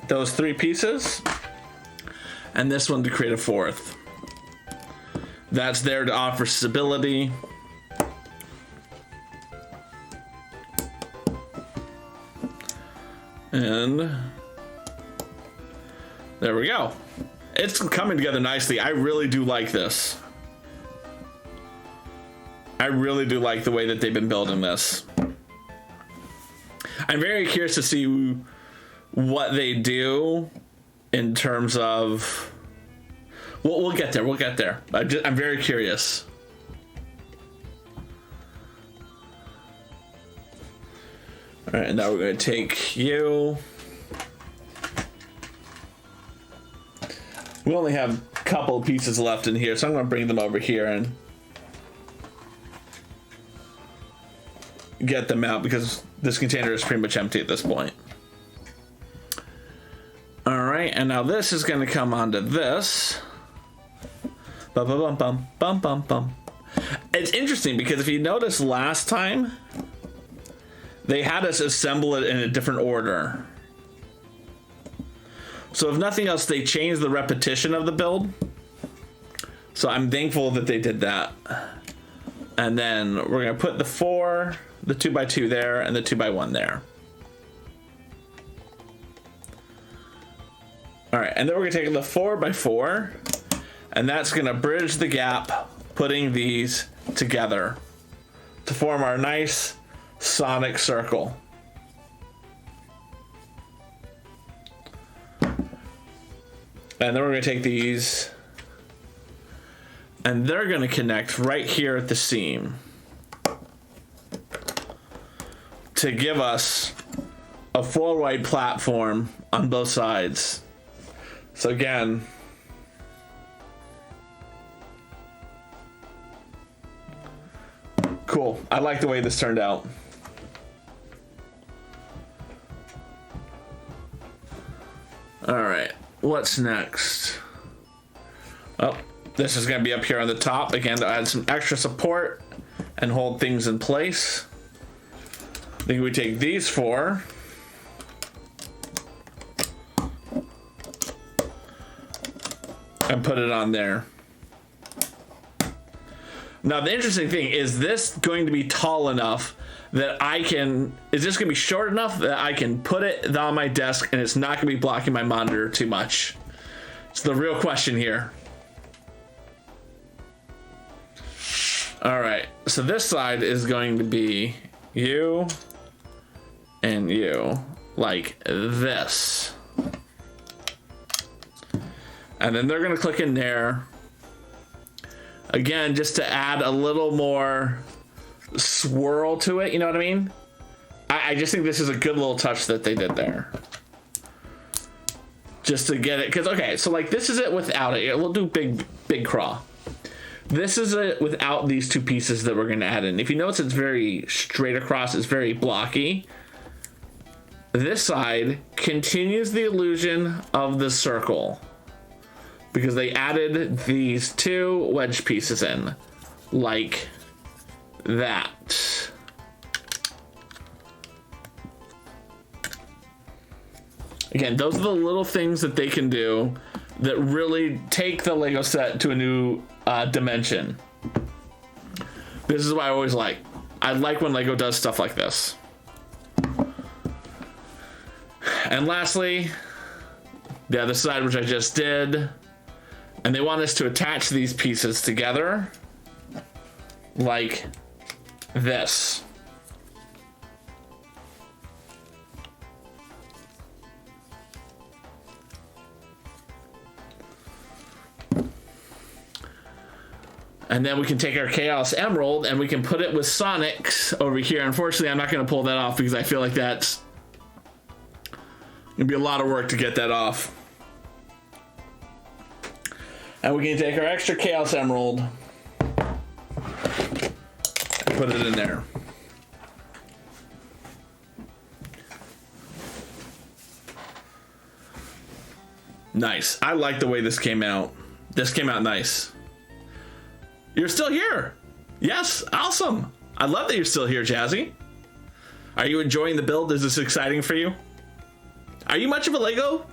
those 3 pieces, and this one to create a 4th. That's there to offer stability. And there we go. It's coming together nicely. I really do like this. I really do like the way that they've been building this. I'm very curious to see what they do in terms of... We'll get there. We'll get there. I'm very curious. All right, and now we're going to take you. We only have a couple of pieces left in here, so I'm going to bring them over here and get them out because this container is pretty much empty at this point. All right, and now this is going to come onto this. Bum, bum, bum, bum, bum, bum. It's interesting because if you notice last time, they had us assemble it in a different order. So if nothing else, they changed the repetition of the build. So I'm thankful that they did that. And then we're going to put the 4, the 2x2 there, and the 2x1 there. All right, and then we're gonna take the 4x4, and that's gonna bridge the gap, putting these together to form our nice sonic circle. And then we're gonna take these, and they're gonna connect right here at the seam to give us a 4-wide platform on both sides. So again, cool. I like the way this turned out. All right, what's next? Oh, this is gonna be up here on the top again to add some extra support and hold things in place. I think we take these 4. And put it on there. Now the interesting thing is this going to be tall enough that I can, is this gonna be short enough that I can put it on my desk and it's not gonna be blocking my monitor too much? It's the real question here. All right, so this side is going to be you and you, like this. And then they're gonna click in there. Again, just to add a little more swirl to it, you know what I mean? I just think this is a good little touch that they did there. Just to get it, because, okay, so like this is it without it. We'll do big craw. This is it without these 2 pieces that we're gonna add in. If you notice, it's very straight across, it's very blocky. This side continues the illusion of the circle, because they added these 2 wedge pieces in, like that. Again, those are the little things that they can do that really take the Lego set to a new dimension. This is what I always like. I like when Lego does stuff like this. And lastly, the other side, which I just did. And they want us to attach these pieces together like this. And then we can take our Chaos Emerald and we can put it with Sonic's over here. Unfortunately, I'm not going to pull that off because I feel like that's going to be a lot of work to get that off. And we can take our extra Chaos Emerald and put it in there. Nice. I like the way this came out. This came out nice. You're still here. Yes, awesome. I love that you're still here, Jazzy. Are you enjoying the build? Is this exciting for you? Are you much of a Lego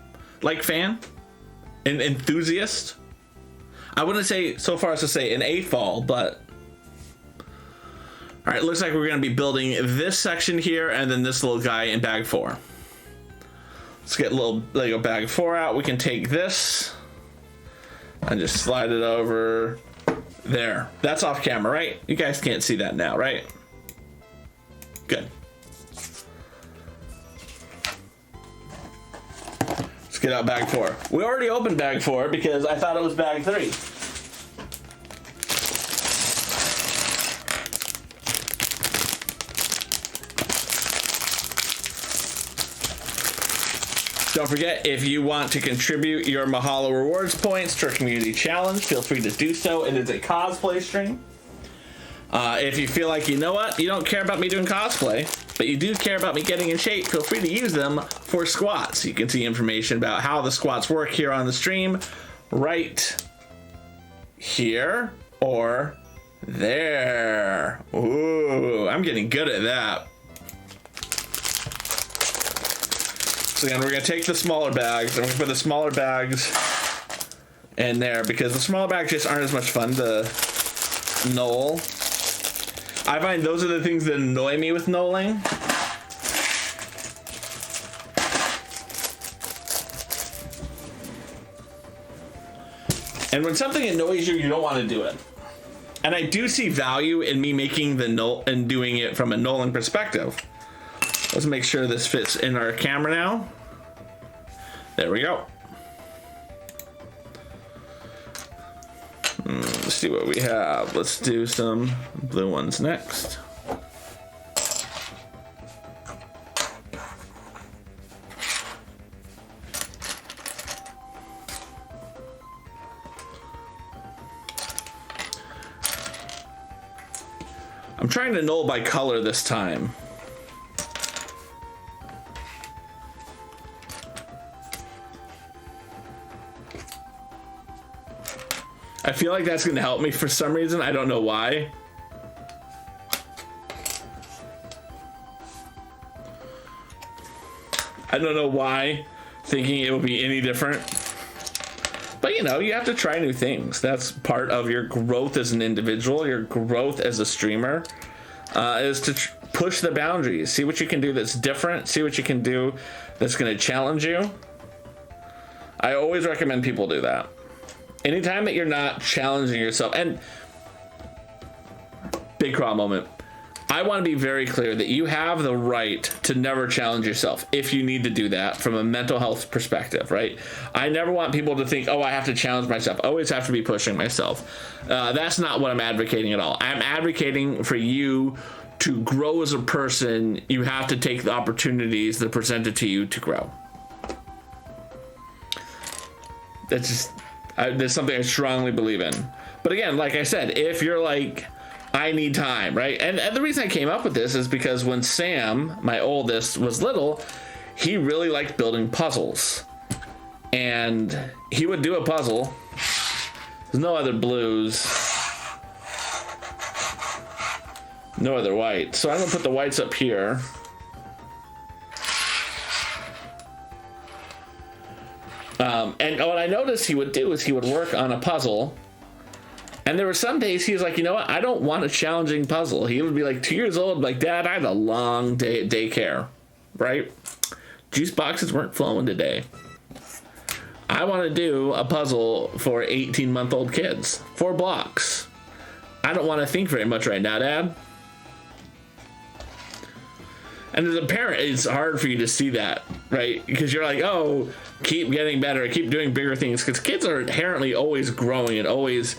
fan? An enthusiast? I wouldn't say so far as to say an AFOL, but all right, looks like we're going to be building this section here and then this little guy in bag 4. Let's get a little Lego bag 4 out. We can take this and just slide it over there. That's off camera, right? You guys can't see that now, right? Good. Let's get out bag 4. We already opened bag 4 because I thought it was bag 3. Don't forget, if you want to contribute your Mahalo rewards points to our community challenge, feel free to do so. It is a cosplay stream. If you feel like, you know what, you don't care about me doing cosplay, but you do care about me getting in shape, feel free to use them for squats. You can see information about how the squats work here on the stream right here or there. Ooh, I'm getting good at that. So again, we're going to take the smaller bags and we're going to put the smaller bags in there because the smaller bags just aren't as much fun to knoll. I find those are the things that annoy me with knolling. And when something annoys you, you don't want to do it. And I do see value in me making the knoll and doing it from a knolling perspective. Let's make sure this fits in our camera now. There we go. Let's see what we have. Let's do some blue ones next. I'm trying to knoll by color this time. I feel like that's going to help me for some reason. I don't know why. I don't know why, thinking it will be any different. But you know, you have to try new things. That's part of your growth as an individual, your growth as a streamer, is to push the boundaries. See what you can do that's different. See what you can do that's going to challenge you. I always recommend people do that. Anytime that you're not challenging yourself, and big craw moment, I want to be very clear that you have the right to never challenge yourself if you need to do that from a mental health perspective, right? I never want people to think, oh, I have to challenge myself. I always have to be pushing myself. That's not what I'm advocating at all. I'm advocating for you to grow as a person. You have to take the opportunities that are presented to you to grow. That's something I strongly believe in. But again, like I said, if you're like, I need time, right? And the reason I came up with this is because when Sam, my oldest, was little, he really liked building puzzles. And he would do a puzzle. There's no other blues. No other white. So I'm going to put the whites up here. And what I noticed he would do is he would work on a puzzle. And there were some days he was like, you know what? I don't want a challenging puzzle. He would be like 2 years old, like, Dad, I had a long day at daycare, right? Juice boxes weren't flowing today. I want to do a puzzle for 18-month-old kids. 4 blocks. I don't want to think very much right now, Dad. And as a parent, it's hard for you to see that, right? Because you're like, oh, keep getting better, keep doing bigger things. Because kids are inherently always growing and always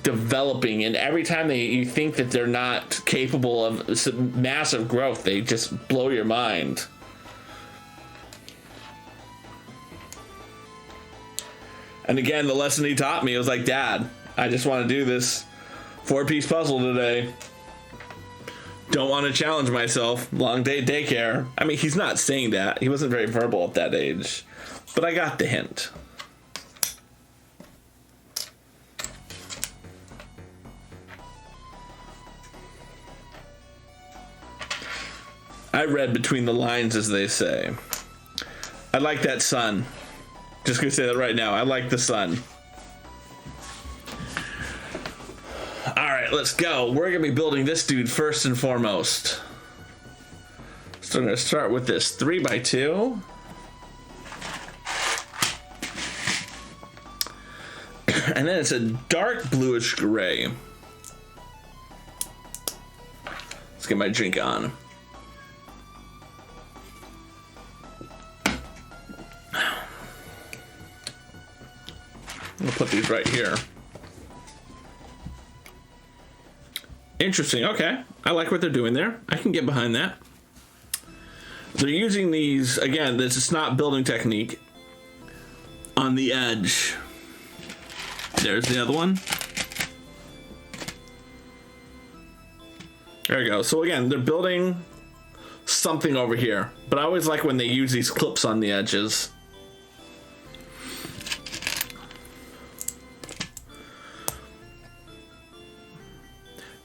developing, and every time you think that they're not capable of some massive growth, they just blow your mind. And again, the lesson he taught me was like, Dad, I just want to do this 4-piece puzzle today. Don't want to challenge myself. Long day at daycare. I mean, he's not saying that. He wasn't very verbal at that age, but I got the hint. I read between the lines, as they say. I like that sun. Just gonna say that right now. I like the sun. Alright, let's go. We're gonna be building this dude first and foremost. So I'm gonna start with this 3x2. And then it's a dark bluish gray. Let's get my drink on. I'll put these right here. Interesting. Okay. I like what they're doing there. I can get behind that. They're using these, again, this is not building technique, on the edge. There's the other one. There we go. So again, they're building something over here. But I always like when they use these clips on the edges.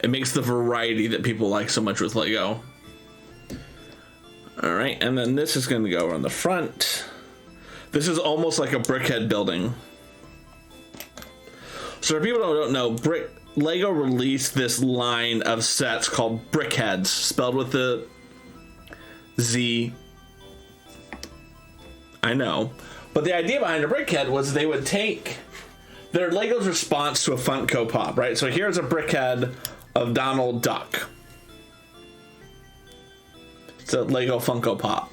It makes the variety that people like so much with Lego. All right, and then this is going to go on the front. This is almost like a Brickhead building. So for people who don't know, Lego released this line of sets called Brickheadz, spelled with the Z. I know. But the idea behind a Brickhead was they would take their Lego's response to a Funko Pop, right? So here's a Brickhead of Donald Duck. It's a Lego Funko Pop.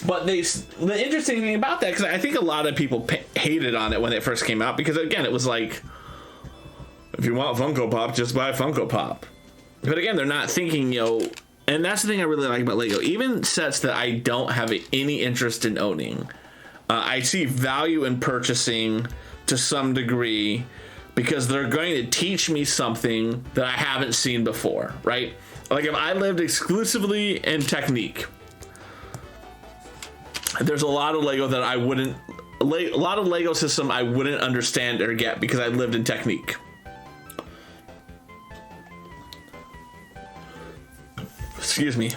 But the interesting thing about that, because I think a lot of people hated on it when it first came out, because again, it was like, if you want Funko Pop, just buy Funko Pop. But again, they're not thinking, and that's the thing I really like about Lego. Even sets that I don't have any interest in owning, I see value in purchasing to some degree, because they're going to teach me something that I haven't seen before, right? Like if I lived exclusively in technique, there's a lot of Lego that I wouldn't, a lot of Lego system I wouldn't understand or get because I lived in technique. Excuse me.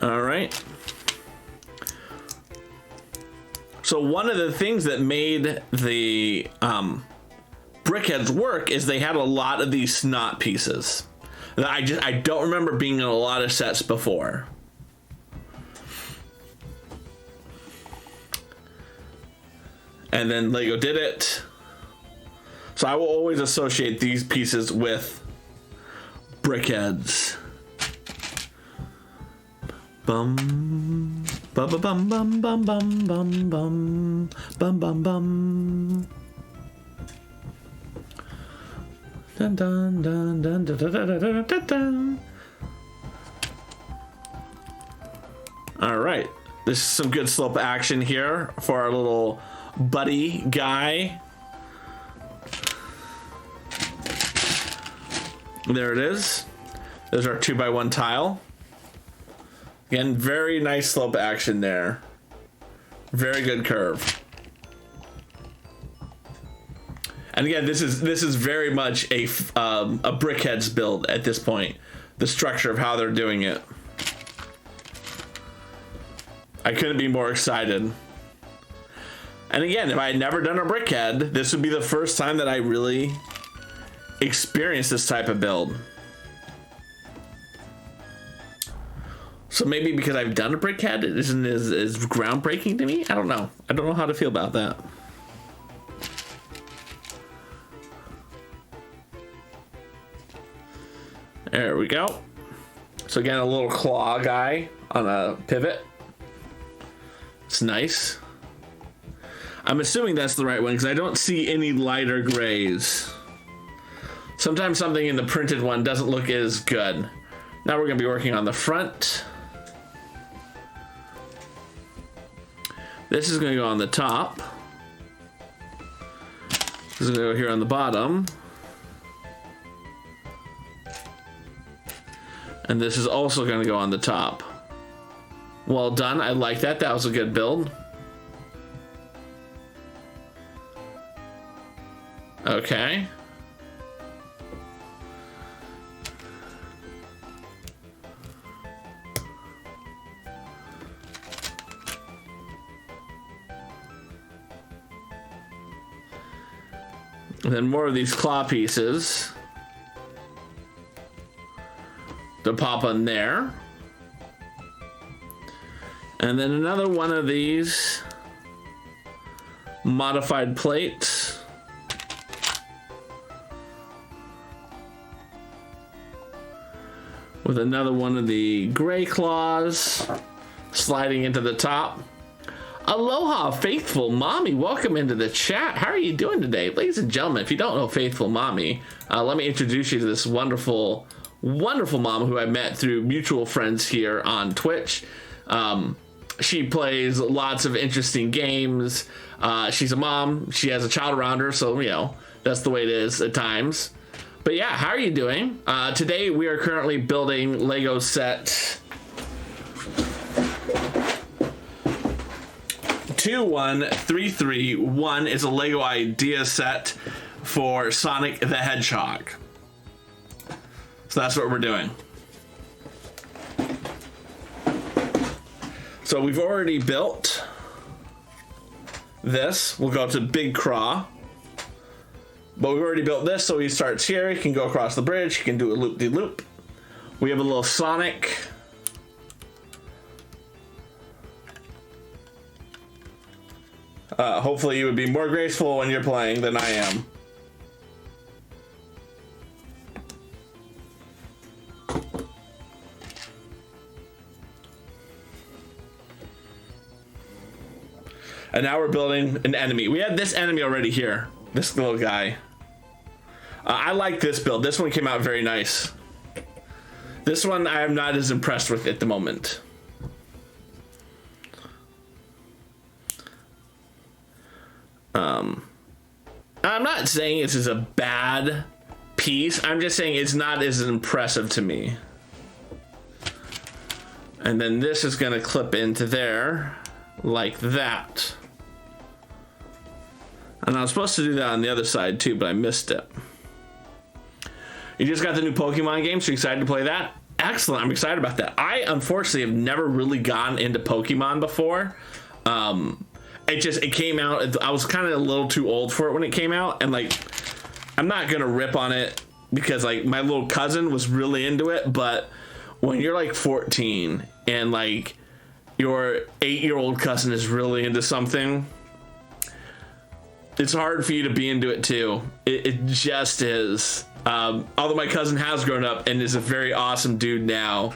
All right. So one of the things that made the Brickheadz work is they had a lot of these snot pieces that I don't remember being in a lot of sets before. And then Lego did it. So I will always associate these pieces with Brickheadz. Bum bum bum bum bum bum bum bum bum bum bum. Dun dun dun dun dun dun dun dun dun dun. All right, this is some good slope action here for our little buddy guy. There it is. There's our 2x1 tile. Again, very nice slope action there. Very good curve. And again, this is very much a Brickheadz build at this point. The structure of how they're doing it. I couldn't be more excited. And again, if I had never done a Brickhead, this would be the first time that I really experienced this type of build. So maybe because I've done a Brickhead, it isn't as groundbreaking to me. I don't know. I don't know how to feel about that. There we go. So again, a little claw guy on a pivot. It's nice. I'm assuming that's the right one because I don't see any lighter grays. Sometimes something in the printed one doesn't look as good. Now we're going to be working on the front. This is going to go on the top. This is going to go here on the bottom. And this is also going to go on the top. Well done. I like that. That was a good build. Okay. And then more of these claw pieces to pop on there. And then another one of these modified plates. With another one of the gray claws sliding into the top. Aloha, Faithful Mommy. Welcome into the chat. How are you doing today? Ladies and gentlemen, if you don't know Faithful Mommy, let me introduce you to this wonderful, wonderful mom who I met through mutual friends here on Twitch. She plays lots of interesting games. She's a mom. She has a child around her, so, you know, that's the way it is at times. But yeah, how are you doing? Today we are currently building Lego set 21331 is a Lego idea set for Sonic the Hedgehog. So that's what we're doing. So we've already built this. We'll go to Big Craw. But we've already built this, so he starts here. He can go across the bridge. He can do a loop-de-loop. We have a little Sonic. Hopefully you would be more graceful when you're playing than I am. And now we're building an enemy. We had this enemy already here. This little guy. I like this build. This one came out very nice. This one I am not as impressed with at the moment. I'm not saying this is a bad piece. I'm just saying it's not as impressive to me. And then this is going to clip into there like that. And I was supposed to do that on the other side too, but I missed it. You just got the new Pokemon game, so you excited to play that? Excellent. I'm excited about that. I unfortunately have never really gotten into Pokemon before. It came out. I was kind of a little too old for it when it came out, and like, I'm not gonna rip on it because like my little cousin was really into it. But when you're like 14 and like your 8-year-old cousin is really into something, it's hard for you to be into it too. It just is. Although my cousin has grown up and is a very awesome dude now.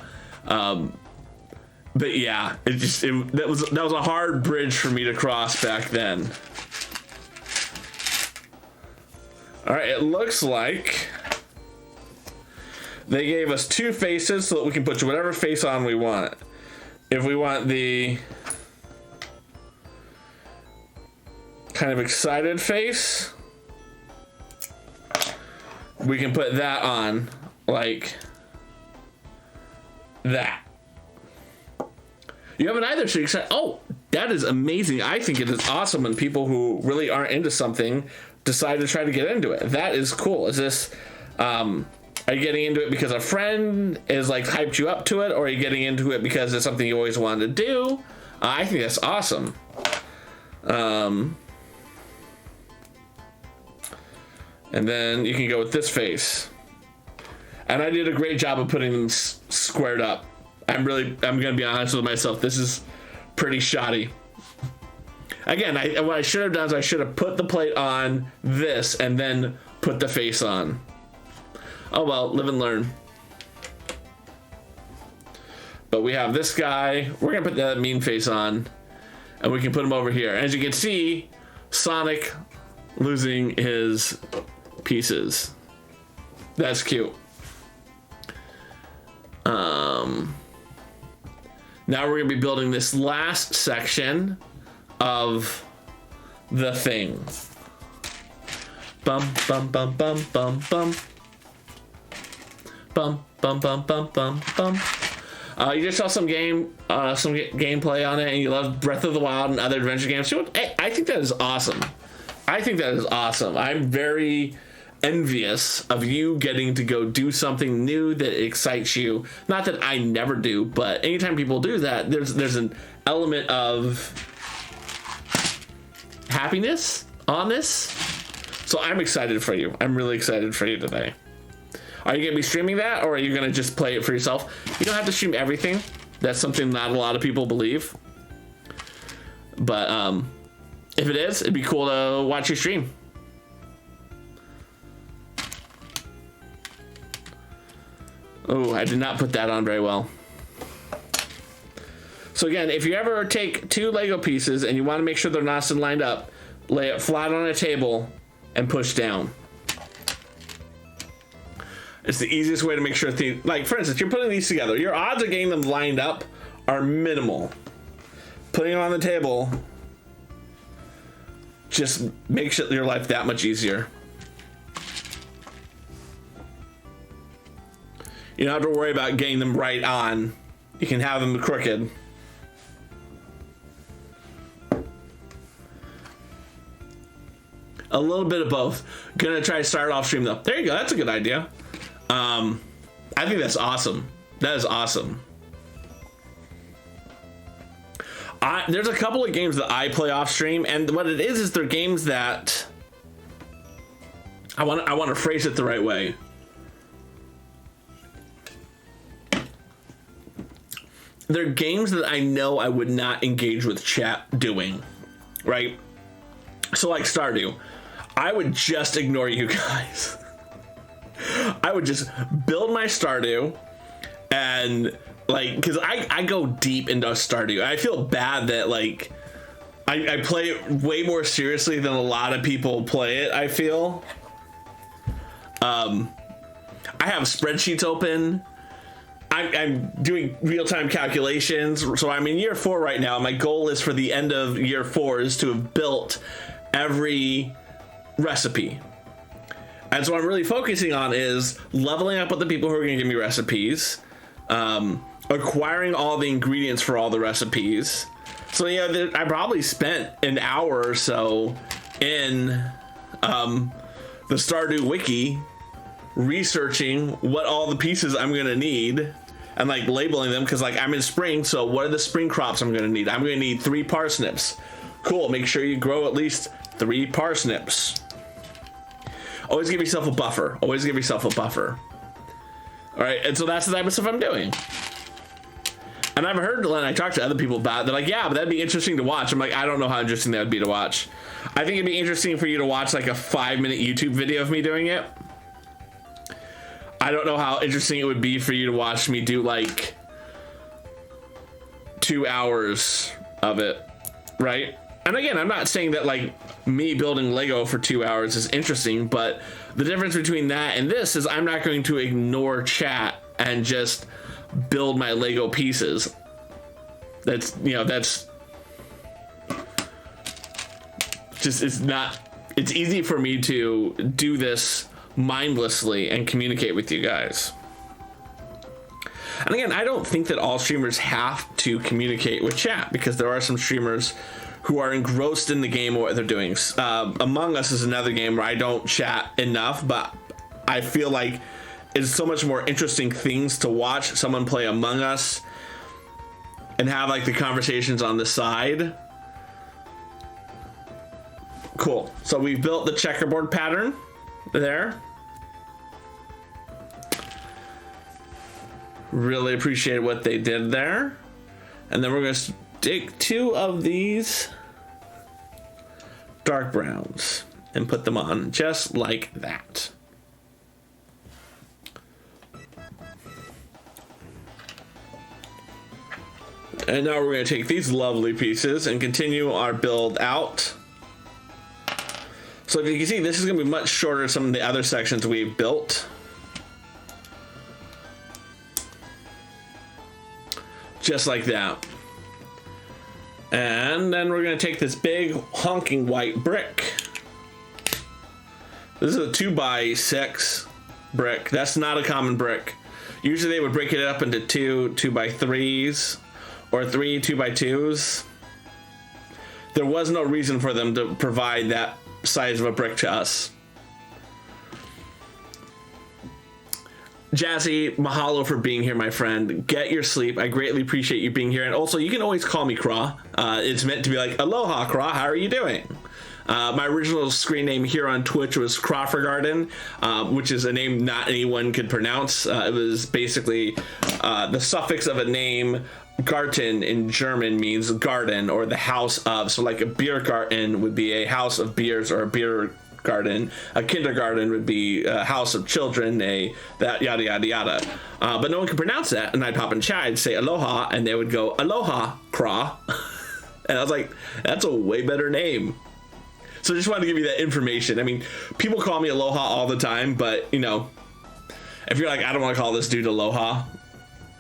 But yeah, that was a hard bridge for me to cross back then. All right, it looks like they gave us 2 faces so that we can put whatever face on we want. If we want the kind of excited face, we can put that on like that. You haven't either, so you're excited. Oh, that is amazing. I think it is awesome when people who really aren't into something decide to try to get into it. That is cool. Is this, are you getting into it because a friend is like hyped you up to it, or are you getting into it because it's something you always wanted to do? I think that's awesome. And then you can go with this face. And I did a great job of putting them squared up. I'm gonna be honest with myself. This is pretty shoddy. Again, what I should have done is I should have put the plate on this and then put the face on. Oh well, live and learn. But we have this guy. We're gonna put that mean face on, and we can put him over here. As you can see, Sonic losing his pieces. That's cute. Now we're gonna be building this last section of the thing. Bum bum bum bum bum bum. Bum bum bum bum bum bum. You just saw some gameplay on it, and you love Breath of the Wild and other adventure games. I think that is awesome. I'm very envious of you getting to go do something new that excites you. Not that I never do, but anytime people do that, there's an element of happiness on this. So I'm excited for you. I'm really excited for you today. Are you going to be streaming that, or are you going to just play it for yourself? You don't have to stream everything. That's something not a lot of people believe. But if it is, it'd be cool to watch you stream. Oh, I did not put that on very well. So again, if you ever take 2 Lego pieces and you want to make sure they're nice and lined up, lay it flat on a table and push down. It's the easiest way to make sure things, like for instance, you're putting these together. Your odds of getting them lined up are minimal. Putting them on the table just makes your life that much easier. You don't have to worry about getting them right on. You can have them crooked. A little bit of both. Gonna try to start off stream though. There you go. That's a good idea. I think that's awesome. That is awesome. There's a couple of games that I play off stream, and what it is they're games that I want to phrase it the right way. They're games that I know I would not engage with chat doing, right? So like Stardew, I would just ignore you guys. I would just build my Stardew and like, because I go deep into Stardew. I feel bad that like I play it way more seriously than a lot of people play it, I feel. I have spreadsheets open. I'm doing real-time calculations. So I'm in year 4 right now. My goal is for the end of year 4 is to have built every recipe. And so what I'm really focusing on is leveling up with the people who are going to give me recipes, acquiring all the ingredients for all the recipes. So yeah, I probably spent an hour or so in the Stardew wiki researching what all the pieces I'm going to need and like labeling them, because like I'm in spring, so what are the spring crops I'm gonna need? I'm gonna need 3 parsnips. Cool, make sure you grow at least 3 parsnips. Always give yourself a buffer. Always give yourself a buffer. All right, and so that's the type of stuff I'm doing. And I've heard when I talk to other people about it, they're like, yeah, but that'd be interesting to watch. I'm like, I don't know how interesting that would be to watch. I think it'd be interesting for you to watch like a 5-minute YouTube video of me doing it. I don't know how interesting it would be for you to watch me do like 2 hours of it, right? And again, I'm not saying that like me building Lego for 2 hours is interesting, but the difference between that and this is I'm not going to ignore chat and just build my Lego pieces. That's, you know, that's just, it's easy for me to do this mindlessly and communicate with you guys. And again, I don't think that all streamers have to communicate with chat, because there are some streamers who are engrossed in the game or what they're doing. Among Us is another game where I don't chat enough, but I feel like it's so much more interesting things to watch someone play Among Us and have like the conversations on the side. Cool. So we've built the checkerboard pattern there. Really appreciate what they did there. And then we're going to take 2 of these dark browns and put them on just like that. And now we're going to take these lovely pieces and continue our build out. So if you can see, this is going to be much shorter than some of the other sections we've built. Just like that. And then we're going to take this big honking white brick. This is a 2x6 brick. That's not a common brick. Usually they would break it up into 2 2x3s or 3 2x2s. There was no reason for them to provide that size of a brick to us. Jazzy, mahalo for being here, my friend. Get your sleep. I greatly appreciate you being here. And also, you can always call me Craw. It's meant to be like, aloha, Craw. How are you doing? My original screen name here on Twitch was Crawfordgarden, which is a name not anyone could pronounce. It was basically the suffix of a name. Garten in German means garden or the house of. So like a beer garden would be a house of beers or a beer garden. A kindergarten would be a house of children, that yada yada yada. But no one could pronounce that, and I'd pop in chat and say aloha, and they would go aloha, Craw. And I was like, that's a way better name. So just wanted to give you that information. I mean, people call me aloha all the time, but you know, if you're like, I don't want to call this dude aloha,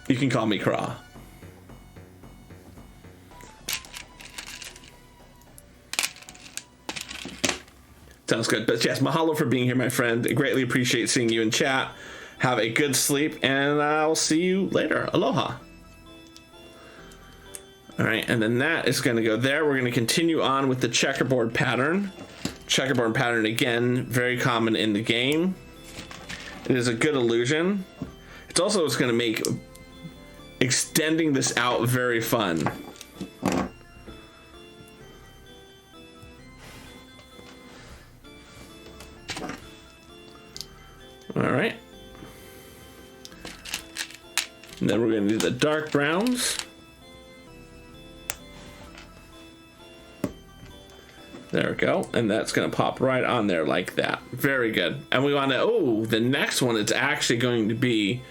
you can call me Craw. Sounds good. But yes, mahalo for being here, my friend. I greatly appreciate seeing you in chat. Have a good sleep, and I'll see you later. Aloha. All right, and then that is going to go there. We're going to continue on with the checkerboard pattern. Checkerboard pattern, again, very common in the game. It is a good illusion. It's also going to make extending this out very fun. All right. And then we're going to do the dark browns. There we go. And that's going to pop right on there like that. Very good. And we want to, oh, the next one is actually going to be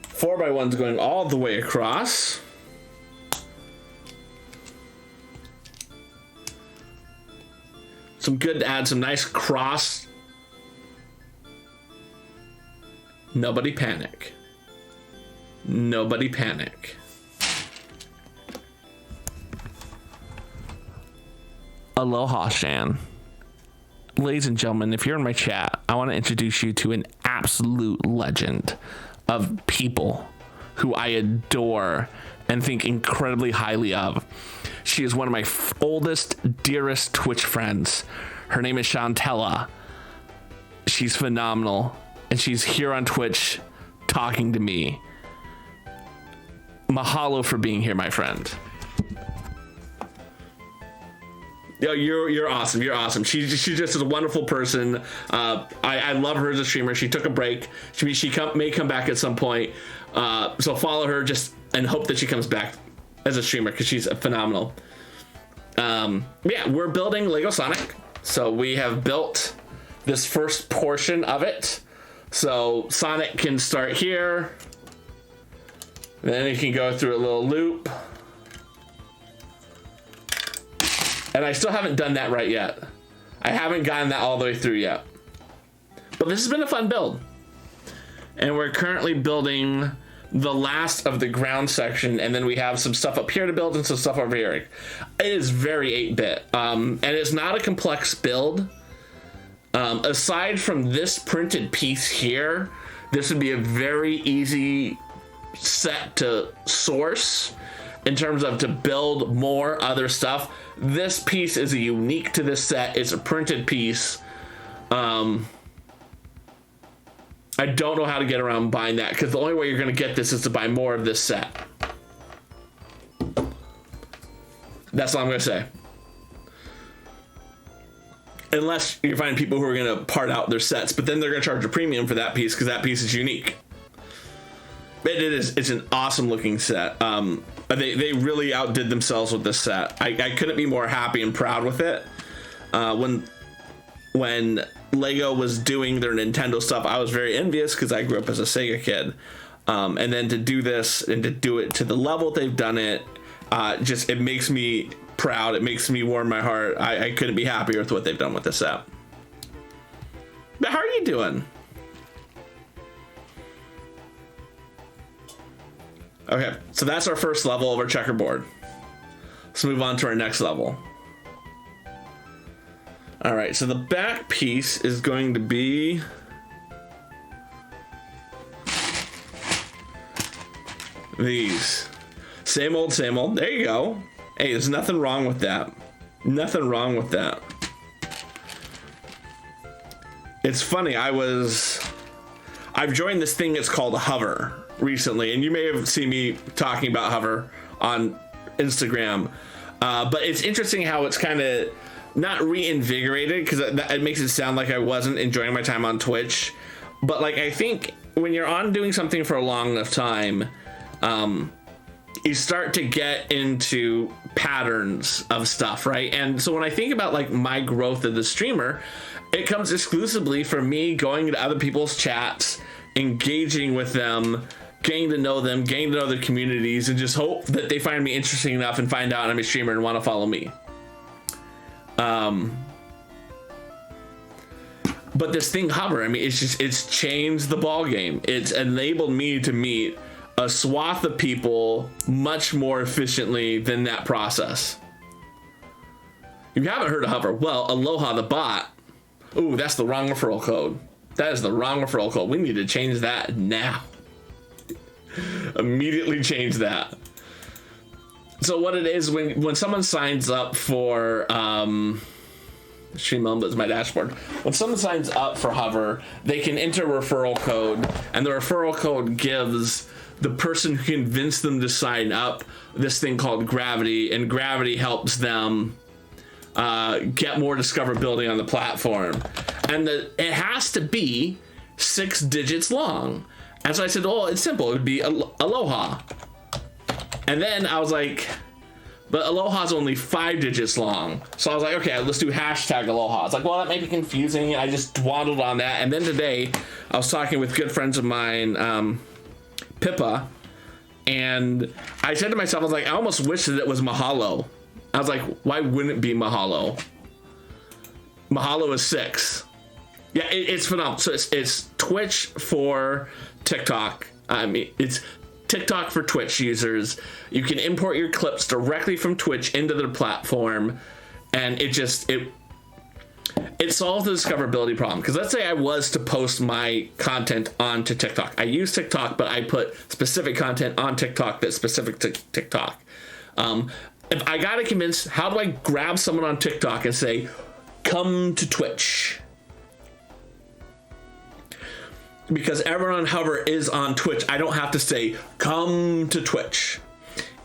4x1s going all the way across. Some good to add some nice cross. Nobody panic. Nobody panic. Aloha, Shan. Ladies and gentlemen, if you're in my chat, I want to introduce you to an absolute legend of people who I adore and think incredibly highly of. She is one of my oldest, dearest Twitch friends. Her name is Shantella. She's phenomenal. And she's here on Twitch talking to me. Mahalo for being here, my friend. Yo, you're awesome. You're awesome. She just is a wonderful person. I love her as a streamer. She took a break. She may come back at some point. So follow her and hope that she comes back as a streamer because she's phenomenal. Yeah, we're building Lego Sonic. So we have built this first portion of it. So Sonic can start here. Then he can go through a little loop. And I still haven't done that right yet. I haven't gotten that all the way through yet. But this has been a fun build. And we're currently building the last of the ground section, and then we have some stuff up here to build and some stuff over here. It is very 8-bit, and it's not a complex build. Aside from this printed piece here, this would be a very easy set to source in terms of to build more other stuff. This piece is unique to this set. It's a printed piece. I don't know how to get around buying that because the only way you're going to get this is to buy more of this set. That's all I'm going to say. Unless you find people who are going to part out their sets, but then they're going to charge a premium for that piece because that piece is unique. It's an awesome looking set. They really outdid themselves with this set. I couldn't be more happy and proud with it. When Lego was doing their Nintendo stuff, I was very envious because I grew up as a Sega kid. And then to do this and to do it to the level they've done it, it makes me proud. It makes me warm my heart. I couldn't be happier with what they've done with this set. But how are you doing? Okay, so that's our first level of our checkerboard. Let's move on to our next level. All right, so the back piece is going to be these. Same old, same old. There you go. Hey, there's nothing wrong with that. Nothing wrong with that. It's funny, I've joined this thing that's called Hover recently, and you may have seen me talking about Hover on Instagram, but it's interesting how it's kind of not reinvigorated because it makes it sound like I wasn't enjoying my time on Twitch, but like I think when you're on doing something for a long enough time, you start to get into patterns of stuff, right? And so when I think about like my growth as a streamer, it comes exclusively from me going into other people's chats, engaging with them, getting to know them, getting to know their communities, and just hope that they find me interesting enough and find out I'm a streamer and want to follow me. But this thing Hover, I mean, it's changed the ball game. It's enabled me to meet a swath of people much more efficiently than that process. If you haven't heard of Hover, well, Aloha the bot. Ooh, that's the wrong referral code. That is the wrong referral code. We need to change that now. Immediately change that. So what it is, when someone signs up for Stream is my dashboard. When someone signs up for Hover, they can enter a referral code, and the referral code gives the person who convinced them to sign up this thing called Gravity, and Gravity helps them get more discoverability on the platform. And it has to be 6 digits long. And so I said, oh, it's simple. It would be Aloha. And then I was like, but Aloha's only 5 digits long. So I was like, okay, let's do hashtag Aloha. It's like, well, that may be confusing. And I just dawdled on that. And then today I was talking with good friends of mine, Pippa, and I said to myself, I was like, I almost wish that it was Mahalo. I was like, why wouldn't it be Mahalo? Mahalo is 6. Yeah, it's phenomenal. So it's Twitch for TikTok. I mean, it's TikTok for Twitch users. You can import your clips directly from Twitch into their platform, and it solves the discoverability problem. Because let's say I was to post my content onto TikTok. I use TikTok, but I put specific content on TikTok that's specific to TikTok. If I gotta convince, how do I grab someone on TikTok and say, come to Twitch? because everyone on Hover is on Twitch, I don't have to say, come to Twitch.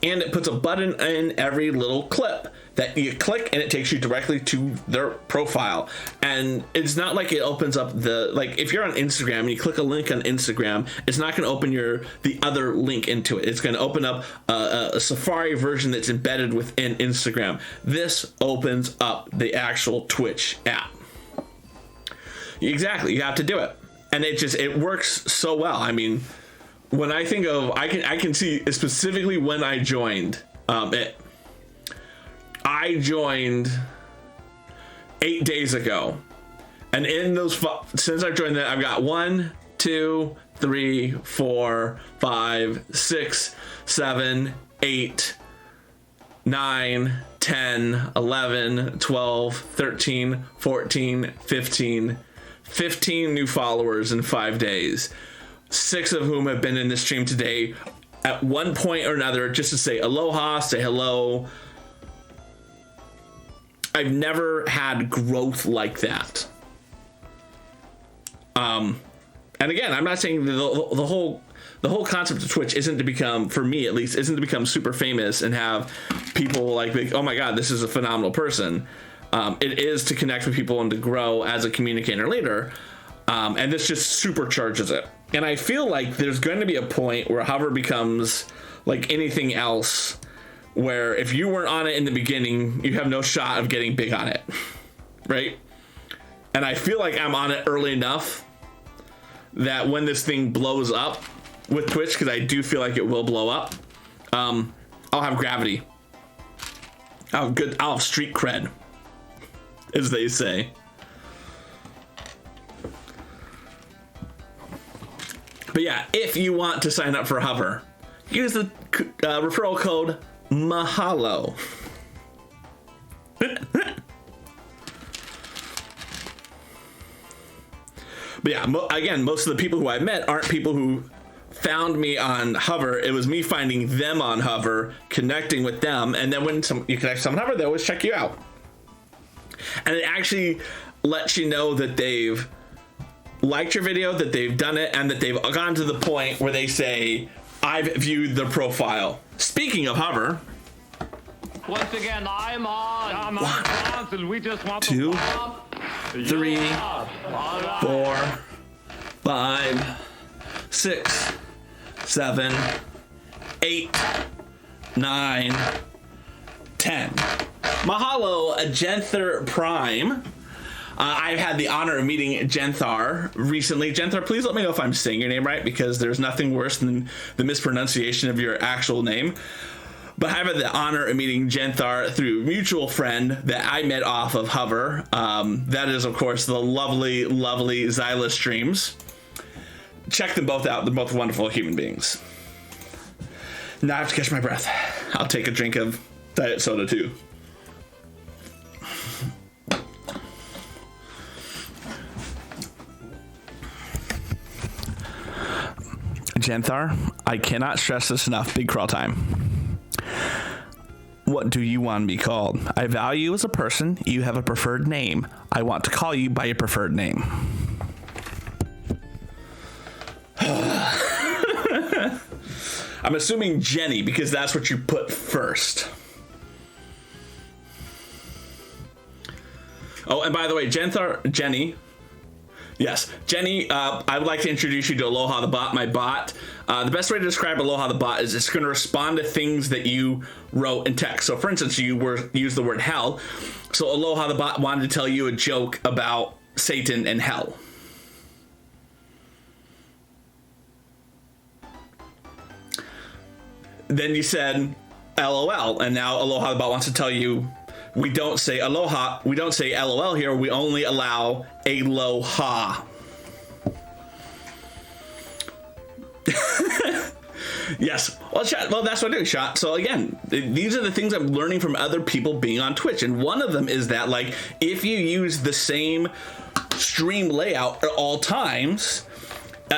And it puts a button in every little clip that you click and it takes you directly to their profile. And it's not like it opens up like if you're on Instagram and you click a link on Instagram, it's not going to open the other link into it. It's going to open up a Safari version that's embedded within Instagram. This opens up the actual Twitch app. Exactly. You have to do it. And it works so well. I mean, when I think of, I can see specifically when I joined it. I joined 8 days ago, and in those since I've joined that, I've got 1, 2, 3, 4, 5, 6, 7, 8, 9, 10, 11, 12, 13, 14, 15 new followers in 5 days. 6 of whom have been in this stream today at one point or another, just to say aloha, say hello. I've never had growth like that. And again, I'm not saying the whole concept of Twitch isn't to become, for me at least, isn't to become super famous and have people like, oh my God, this is a phenomenal person. It is to connect with people and to grow as a communicator leader. And this just supercharges it. And I feel like there's going to be a point where Hover becomes like anything else, where if you weren't on it in the beginning, you have no shot of getting big on it, right? And I feel like I'm on it early enough that when this thing blows up with Twitch, because I do feel like it will blow up, I'll have gravity. I'll have street cred, as they say. But yeah, if you want to sign up for Hover, use the referral code Mahalo. But yeah, again, most of the people who I've met aren't people who found me on Hover. It was me finding them on Hover, connecting with them, and then when you connect to someone on Hover, they always check you out. And it actually lets you know that they've liked your video, that they've done it, and that they've gone to the point where they say, I've viewed their profile. Speaking of Hover, once again, I'm on. 1, and we just want 2, 3, 4, 4, 5, 6, 7, 8, 9, 10. Mahalo, Genther Prime. I've had the honor of meeting Genthar recently. Genthar, please let me know if I'm saying your name right, because there's nothing worse than the mispronunciation of your actual name. But I've had the honor of meeting Genthar through a mutual friend that I met off of Hover. That is, of course, the lovely, lovely Xyla Streams. Check them both out. They're both wonderful human beings. Now I have to catch my breath. I'll take a drink of diet soda, too. Genthar, I cannot stress this enough. Big crawl time. What do you want to be called? I value you as a person. You have a preferred name. I want to call you by your preferred name. I'm assuming Jenny, because that's what you put first. Oh, and by the way, Jenny. Yes, Jenny, I would like to introduce you to Aloha the Bot, my bot. The best way to describe Aloha the Bot is it's going to respond to things that you wrote in text. So, for instance, you used the word hell. So, Aloha the Bot wanted to tell you a joke about Satan and hell. Then you said LOL, and now Aloha the Bot wants to tell you we don't say aloha, we don't say LOL here, we only allow aloha. Yes, well, that's what I do, Shot. So again, these are the things I'm learning from other people being on Twitch, and one of them is that, like, if you use the same stream layout at all times,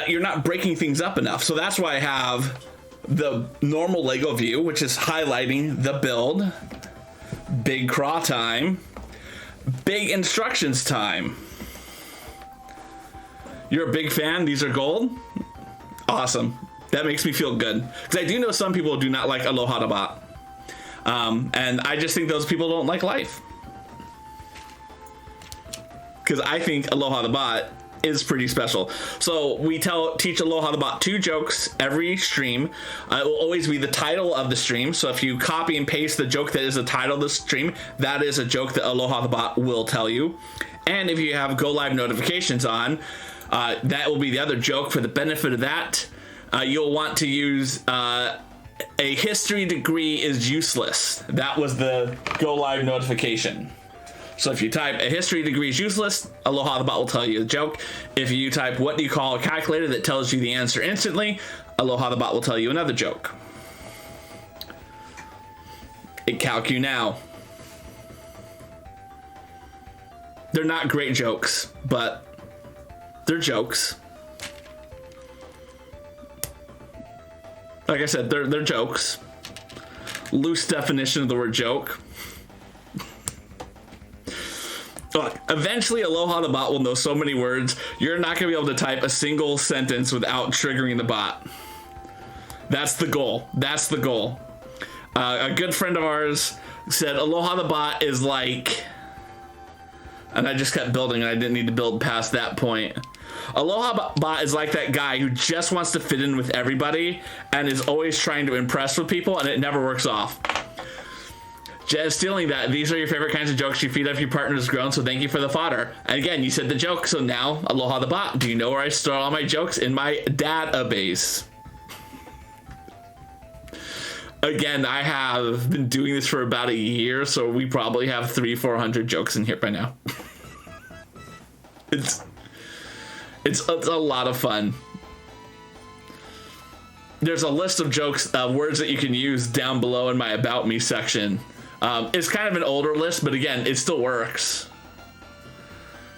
you're not breaking things up enough. So that's why I have the normal Lego view, which is highlighting the build, big craw time, big instructions time. You're a big fan? These are gold? Awesome. That makes me feel good. Because I do know some people do not like Aloha the Bot. And I just think those people don't like life. Because I think Aloha the Bot is pretty special. So we teach Aloha the Bot 2 jokes every stream. It will always be the title of the stream. So if you copy and paste the joke that is the title of the stream, that is a joke that Aloha the Bot will tell you. And if you have go live notifications on, that will be the other joke. For the benefit of that, you'll want to use a history degree is useless. That was the go live notification. So if you type a history degree is useless, Aloha the Bot will tell you the joke. If you type what do you call a calculator that tells you the answer instantly, Aloha the Bot will tell you another joke. It calc you now. They're not great jokes, but they're jokes. Like I said, they're jokes. Loose definition of the word joke. Look, eventually Aloha the Bot will know so many words, you're not going to be able to type a single sentence without triggering the bot. That's the goal. That's the goal. A good friend of ours said Aloha the Bot is like... And I just kept building and I didn't need to build past that point. Aloha Bot is like that guy who just wants to fit in with everybody and is always trying to impress with people, and it never works off. Jez stealing that. These are your favorite kinds of jokes you feed off your partner's grown, so thank you for the fodder. And again, you said the joke, so now Aloha the Bot. Do you know where I store all my jokes? In my database. Again, I have been doing this for about a year, so we probably have 300-400 jokes in here by now. It's a lot of fun. There's a list of jokes, words that you can use down below in my About Me section. It's kind of an older list, but again, it still works.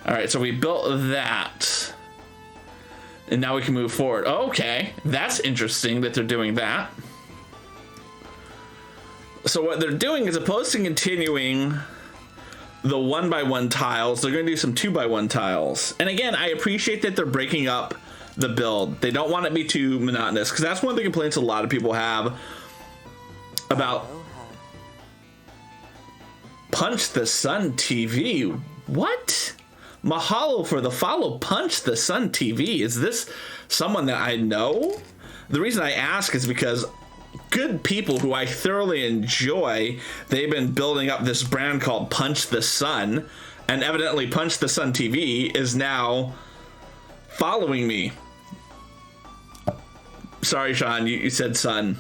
All right, so we built that. And now we can move forward. Okay, that's interesting that they're doing that. So what they're doing is, opposed to continuing the 1x1 tiles, they're going to do some 2x1 tiles. And again, I appreciate that they're breaking up the build. They don't want it to be too monotonous, because that's one of the complaints a lot of people have about Punch the Sun TV. What? Mahalo for the follow, Punch the Sun TV. Is this someone that I know? The reason I ask is because good people who I thoroughly enjoy, they've been building up this brand called Punch the Sun, and evidently Punch the Sun TV is now following me. Sorry, Sean, you said sun.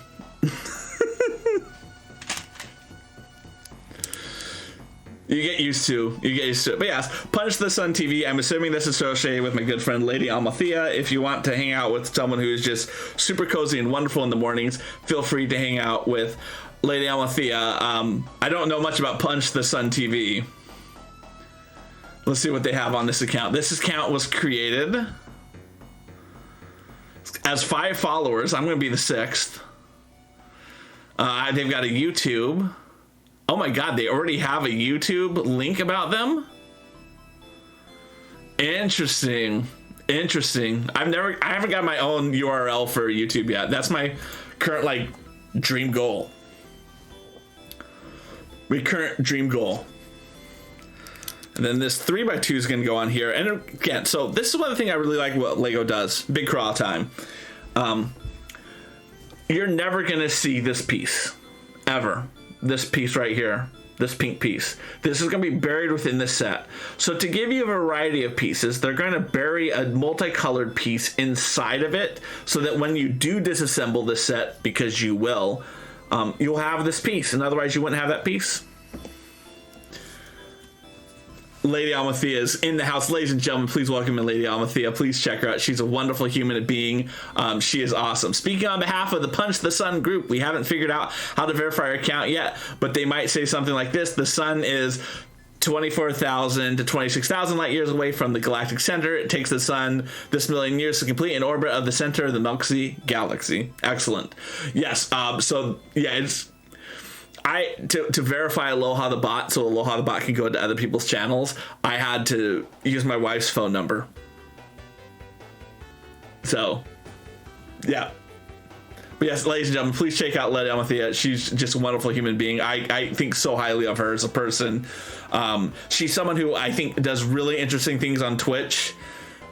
You get used to it. But yes, Punch the Sun TV. I'm assuming this is associated with my good friend Lady Almathea. If you want to hang out with someone who is just super cozy and wonderful in the mornings, feel free to hang out with Lady Almathea. I don't know much about Punch the Sun TV. Let's see what they have on this account. This account was created as 5 followers. I'm going to be the 6th. They've got a YouTube. Oh my god, they already have a YouTube link about them? Interesting. I haven't got my own URL for YouTube yet. That's my current dream goal. Recurrent dream goal. And then this 3x2 is going to go on here. And again, so this is one thing I really like what Lego does. Big crawl time. You're never going to see this piece. Ever. This piece right here. This pink piece. This is going to be buried within this set. So to give you a variety of pieces, they're going to bury a multicolored piece inside of it so that when you do disassemble this set, because you will, you'll have this piece. And otherwise you wouldn't have that piece. Lady Almathea is in the house. Ladies and gentlemen, please welcome in Lady Almathea. Please check her out. She's a wonderful human being. She is awesome. Speaking on behalf of the Punch the Sun group, we haven't figured out how to verify her account yet, but they might say something like this. The sun is 24,000 to 26,000 light years away from the galactic center. It takes the sun this million years to complete an orbit of the center of the Milky Galaxy. Excellent. Yes. So yeah, it's... to verify Aloha the Bot, so Aloha the Bot can go to other people's channels, I had to use my wife's phone number. So, yeah. But yes, ladies and gentlemen, please check out Lady Alethea. She's just a wonderful human being. I think so highly of her as a person. She's someone who I think does really interesting things on Twitch.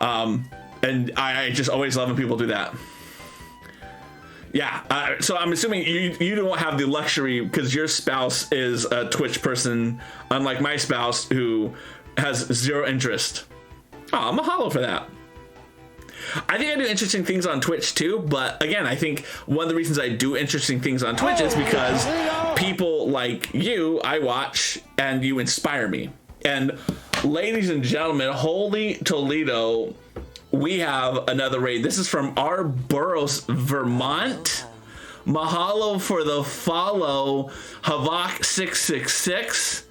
And I just always love when people do that. Yeah, so I'm assuming you don't have the luxury because your spouse is a Twitch person, unlike my spouse who has zero interest. Oh, mahalo for that. I think I do interesting things on Twitch too, but again, I think one of the reasons I do interesting things on Twitch is because people like you, I watch, and you inspire me. And ladies and gentlemen, holy Toledo, we have another raid. This is from our Burroughs, Vermont. Mahalo for the follow, Havok666.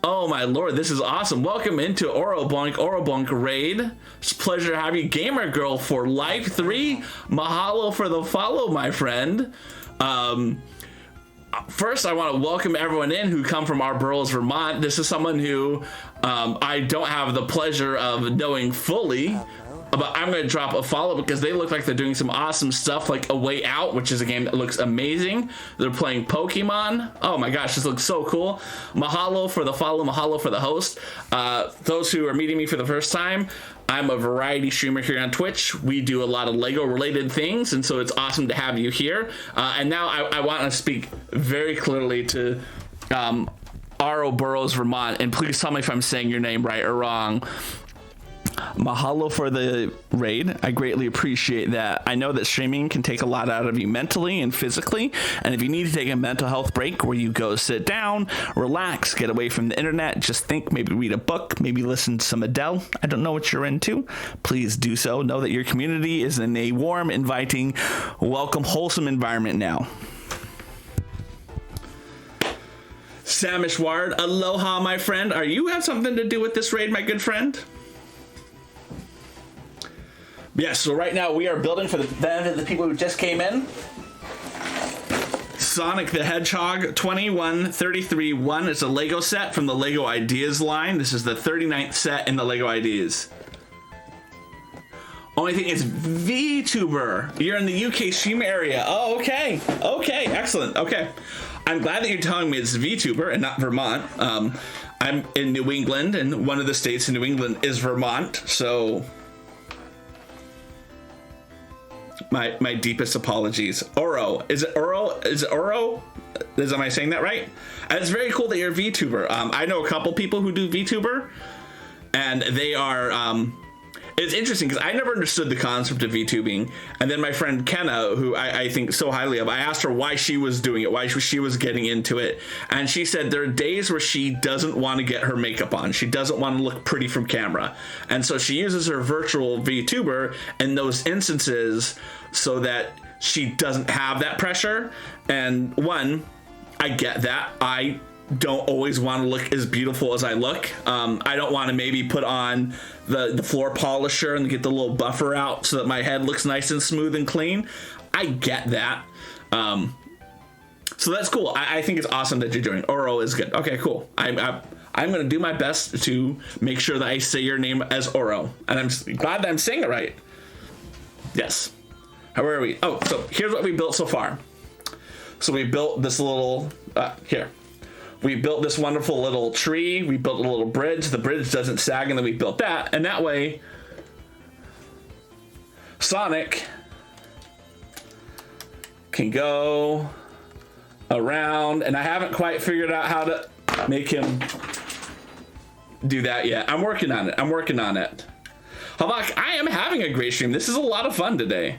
Oh my lord, this is awesome. Welcome into Orobunk raid. It's a pleasure to have you. Gamer Girl for Life 3. Mahalo for the follow, my friend. First, I want to welcome everyone in who come from our Burroughs, Vermont. This is someone who I don't have the pleasure of knowing fully. But I'm going to drop a follow because they look like they're doing some awesome stuff like A Way Out, which is a game that looks amazing. They're playing Pokemon. Oh my gosh, this looks so cool. Mahalo for the follow, mahalo for the host. Those who are meeting me for the first time, I'm a variety streamer here on Twitch. We do a lot of Lego related things, and so it's awesome to have you here. And now I want to speak very clearly to Aro Burroughs, Vermont, and please tell me if I'm saying your name right or wrong. Mahalo for the raid. I greatly appreciate that. I know that streaming can take a lot out of you mentally and physically, and if you need to take a mental health break where you go sit down, relax, get away from the internet, just think, maybe read a book, maybe listen to some Adele, I don't know what you're into, please do so. Know that your community is in a warm, inviting, welcome, wholesome environment now. Samish Ward, aloha, my friend. Are you have something to do with this raid, my good friend? Yes, so right now we are building for the benefit of the people who just came in. Sonic the Hedgehog 2133-1 is a Lego set from the Lego Ideas line. This is the 39th set in the Lego Ideas. Only thing is VTuber. You're in the UK stream area. Oh, okay. Okay, excellent. Okay. I'm glad that you're telling me it's VTuber and not Vermont. I'm in New England, and one of the states in New England is Vermont, so... My deepest apologies. Oro. Is it Oro? Is it Oro? Am I saying that right? And it's very cool that you're a VTuber. I know a couple people who do VTuber, and they are... it's interesting because I never understood the concept of VTubing. And then my friend Kenna, who I think so highly of, I asked her why she was doing it, why she was getting into it. And she said there are days where she doesn't want to get her makeup on. She doesn't want to look pretty from camera. And so she uses her virtual VTuber in those instances so that she doesn't have that pressure. And one, I get that. I don't always want to look as beautiful as I look. I don't want to maybe put on the floor polisher and get the little buffer out so that my head looks nice and smooth and clean. I get that. So that's cool. I think it's awesome that you're doing it. Oro is good. Okay, cool. I'm going to do my best to make sure that I say your name as Oro. And I'm glad that I'm saying it right. Yes. How are we? Oh, so here's what we built so far. So we built this little... here. We built this wonderful little tree. We built a little bridge. The bridge doesn't sag, and then we built that. And that way, Sonic can go around. And I haven't quite figured out how to make him do that yet. I'm working on it. Havok, I am having a great stream. This is a lot of fun today.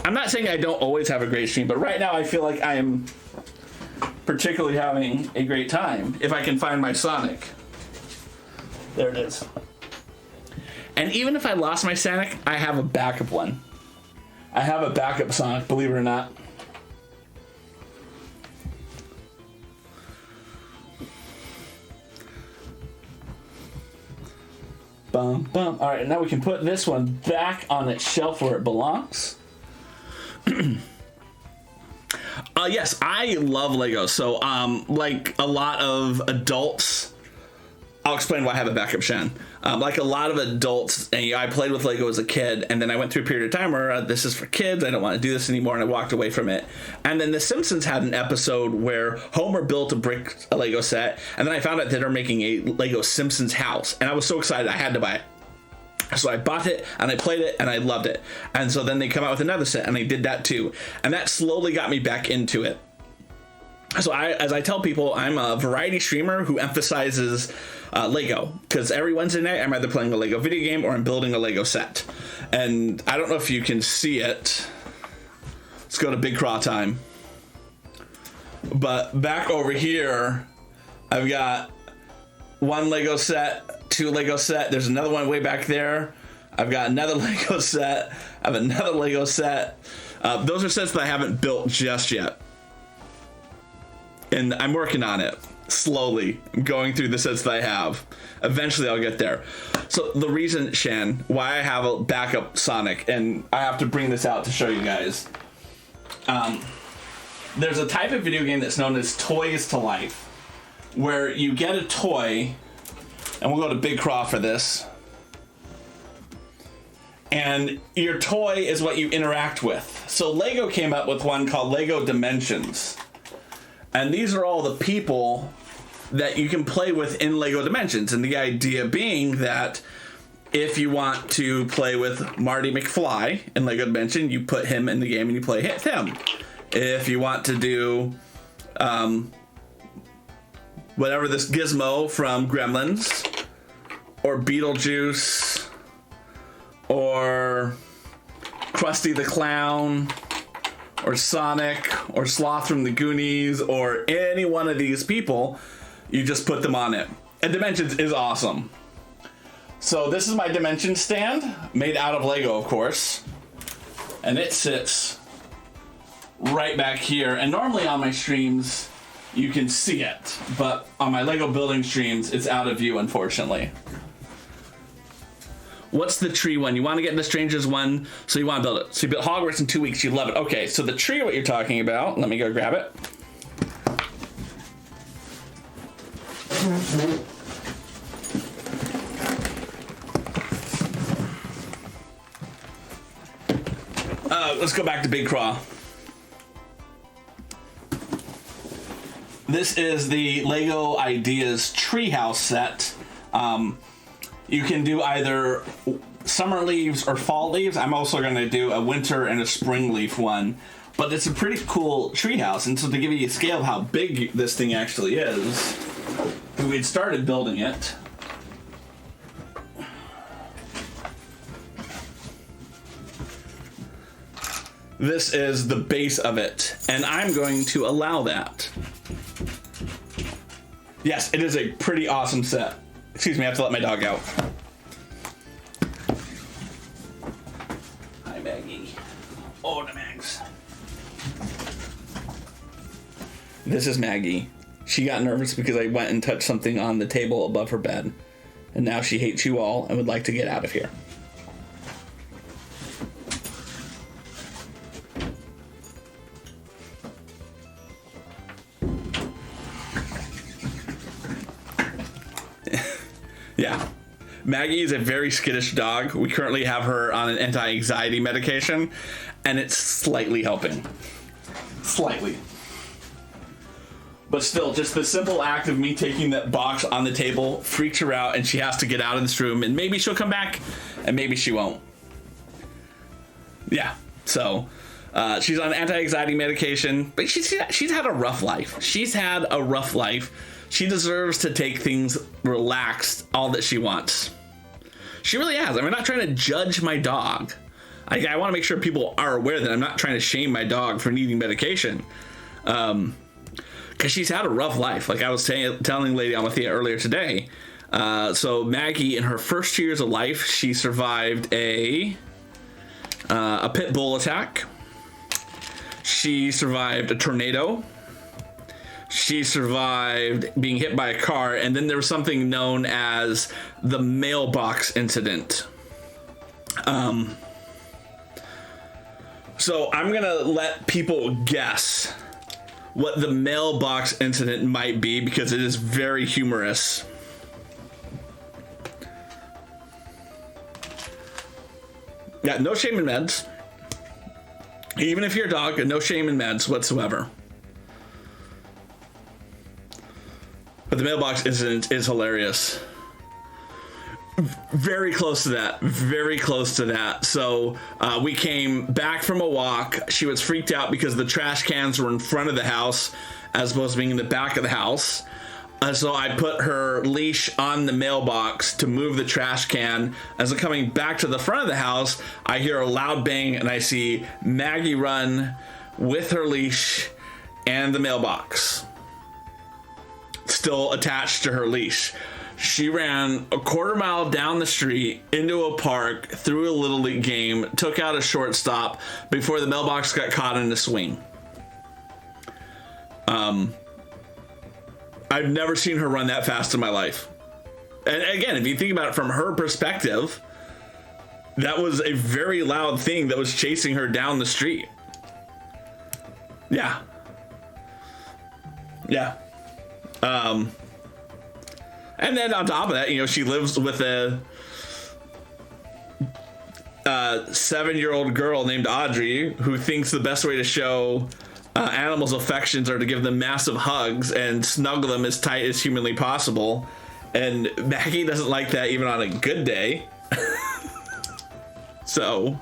I'm not saying I don't always have a great stream, but right now I feel like I am... particularly having a great time if I can find my Sonic. There it is. And even if I lost my Sonic, I have a backup one. I have a backup Sonic, believe it or not. Bum, bum. All right, now we can put this one back on its shelf where it belongs. Yes, I love Lego. So, like a lot of adults, I'll explain why I have a backup Shen. Like a lot of adults, and I played with Lego as a kid, and then I went through a period of time where this is for kids, I don't want to do this anymore, and I walked away from it. And then The Simpsons had an episode where Homer built a Lego set, and then I found out that they're making a Lego Simpsons house, and I was so excited I had to buy it. So I bought it, and I played it, and I loved it. And so then they come out with another set, and I did that too. And that slowly got me back into it. So as I tell people, I'm a variety streamer who emphasizes Lego, because every Wednesday night I'm either playing a Lego video game or I'm building a Lego set. And I don't know if you can see it. Let's go to Big Craw time. But back over here, I've got one Lego set, two Lego set. There's another one way back there. I've got another Lego set. I have another Lego set. Those are sets that I haven't built just yet. And I'm working on it slowly. I'm going through the sets that I have. Eventually I'll get there. So the reason, Shan, why I have a backup Sonic, and I have to bring this out to show you guys. There's a type of video game that's known as Toys to Life, where you get a toy, and we'll go to Big Craw for this. And your toy is what you interact with. So Lego came up with one called Lego Dimensions. And these are all the people that you can play with in Lego Dimensions. And the idea being that if you want to play with Marty McFly in Lego Dimension, you put him in the game and you play him. If you want to do whatever, this Gizmo from Gremlins, or Beetlejuice, or Krusty the Clown, or Sonic, or Sloth from the Goonies, or any one of these people, you just put them on it. And Dimensions is awesome. So this is my Dimension stand, made out of Lego, of course. And it sits right back here. And normally on my streams, you can see it. But on my Lego building streams, it's out of view, unfortunately. What's the tree one? You want to get the Strangers one, so you want to build it. So you built Hogwarts in 2 weeks, you love it. Okay, so the tree, what you're talking about, let me go grab it. Let's go back to Big Craw. This is the Lego Ideas Treehouse set. You can do either summer leaves or fall leaves. I'm also going to do a winter and a spring leaf one. But it's a pretty cool treehouse. And so to give you a scale of how big this thing actually is, we had started building it. This is the base of it. And I'm going to allow that. Yes, it is a pretty awesome set. Excuse me, I have to let my dog out. Hi, Maggie. Oh, the Mags. This is Maggie. She got nervous because I went and touched something on the table above her bed. And now she hates you all and would like to get out of here. Yeah. Maggie is a very skittish dog. We currently have her on an anti-anxiety medication, and it's slightly helping. Slightly. But still, just the simple act of me taking that box on the table freaks her out, and she has to get out of this room, and maybe she'll come back, and maybe she won't. Yeah, so she's on anti-anxiety medication, but she's had a rough life. She's had a rough life. She deserves to take things relaxed all that she wants. She really has. I mean, I'm not trying to judge my dog. I want to make sure people are aware that I'm not trying to shame my dog for needing medication. Because she's had a rough life. Like I was telling Lady Almathea earlier today. So Maggie, in her first 2 years of life, she survived a pit bull attack. She survived a tornado. She survived being hit by a car, and then there was something known as the mailbox incident. So I'm gonna let people guess what the mailbox incident might be because it is very humorous. Yeah, no shame in meds. Even if you're a dog, no shame in meds whatsoever. But the mailbox is hilarious. Very close to that. Very close to that. So we came back from a walk. She was freaked out because the trash cans were in front of the house as opposed to being in the back of the house. So I put her leash on the mailbox to move the trash can. As I'm coming back to the front of the house, I hear a loud bang and I see Maggie run with her leash and the mailbox still attached to her leash. She ran a quarter mile down the street into a park, through a Little League game, took out a shortstop before the mailbox got caught in a swing. I've never seen her run that fast in my life. And again, if you think about it from her perspective, that was a very loud thing that was chasing her down the street. Yeah. Yeah. And then on top of that, you know, she lives with a 7-year-old girl named Audrey who thinks the best way to show animals' affections are to give them massive hugs and snuggle them as tight as humanly possible. And Maggie doesn't like that even on a good day. So,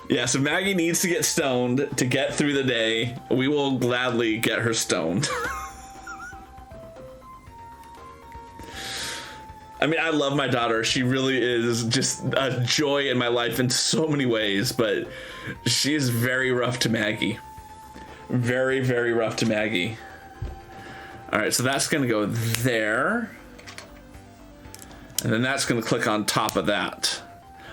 yeah, so Maggie needs to get stoned to get through the day. We will gladly get her stoned. I mean, I love my daughter. She really is just a joy in my life in so many ways, but she is very rough to Maggie. Very, very rough to Maggie. All right, so that's going to go there. And then that's going to click on top of that.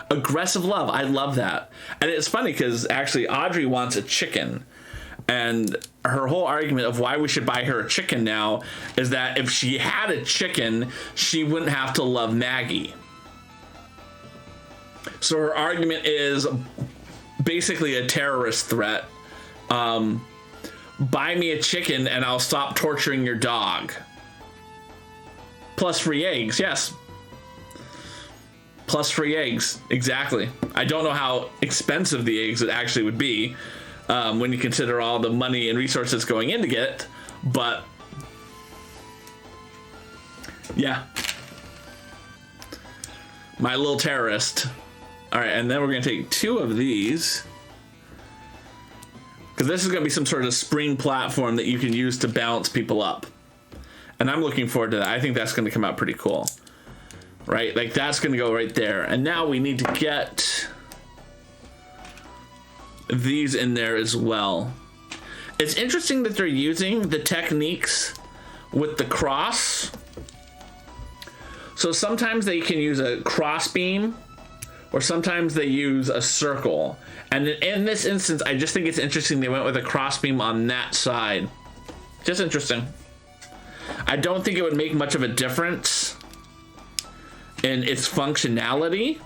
Aggressive love. I love that. And it's funny because actually Audrey wants a chicken. And her whole argument of why we should buy her a chicken now is that if she had a chicken, she wouldn't have to love Maggie. So her argument is basically a terrorist threat. Buy me a chicken and I'll stop torturing your dog. Plus free eggs, yes. Plus free eggs, exactly. I don't know how expensive the eggs it actually would be. When you consider all the money and resources going in to get it, but yeah, my little terrorist. All right, and then we're gonna take 2 of these because this is gonna be some sort of spring platform that you can use to bounce people up, and I'm looking forward to that. I think that's gonna come out pretty cool, right? Like that's gonna go right there, and now we need to get these in there as well. It's interesting that they're using the techniques with the cross. So sometimes they can use a cross beam or sometimes they use a circle. And in this instance, I just think it's interesting they went with a cross beam on that side. Just interesting. I don't think it would make much of a difference in its functionality.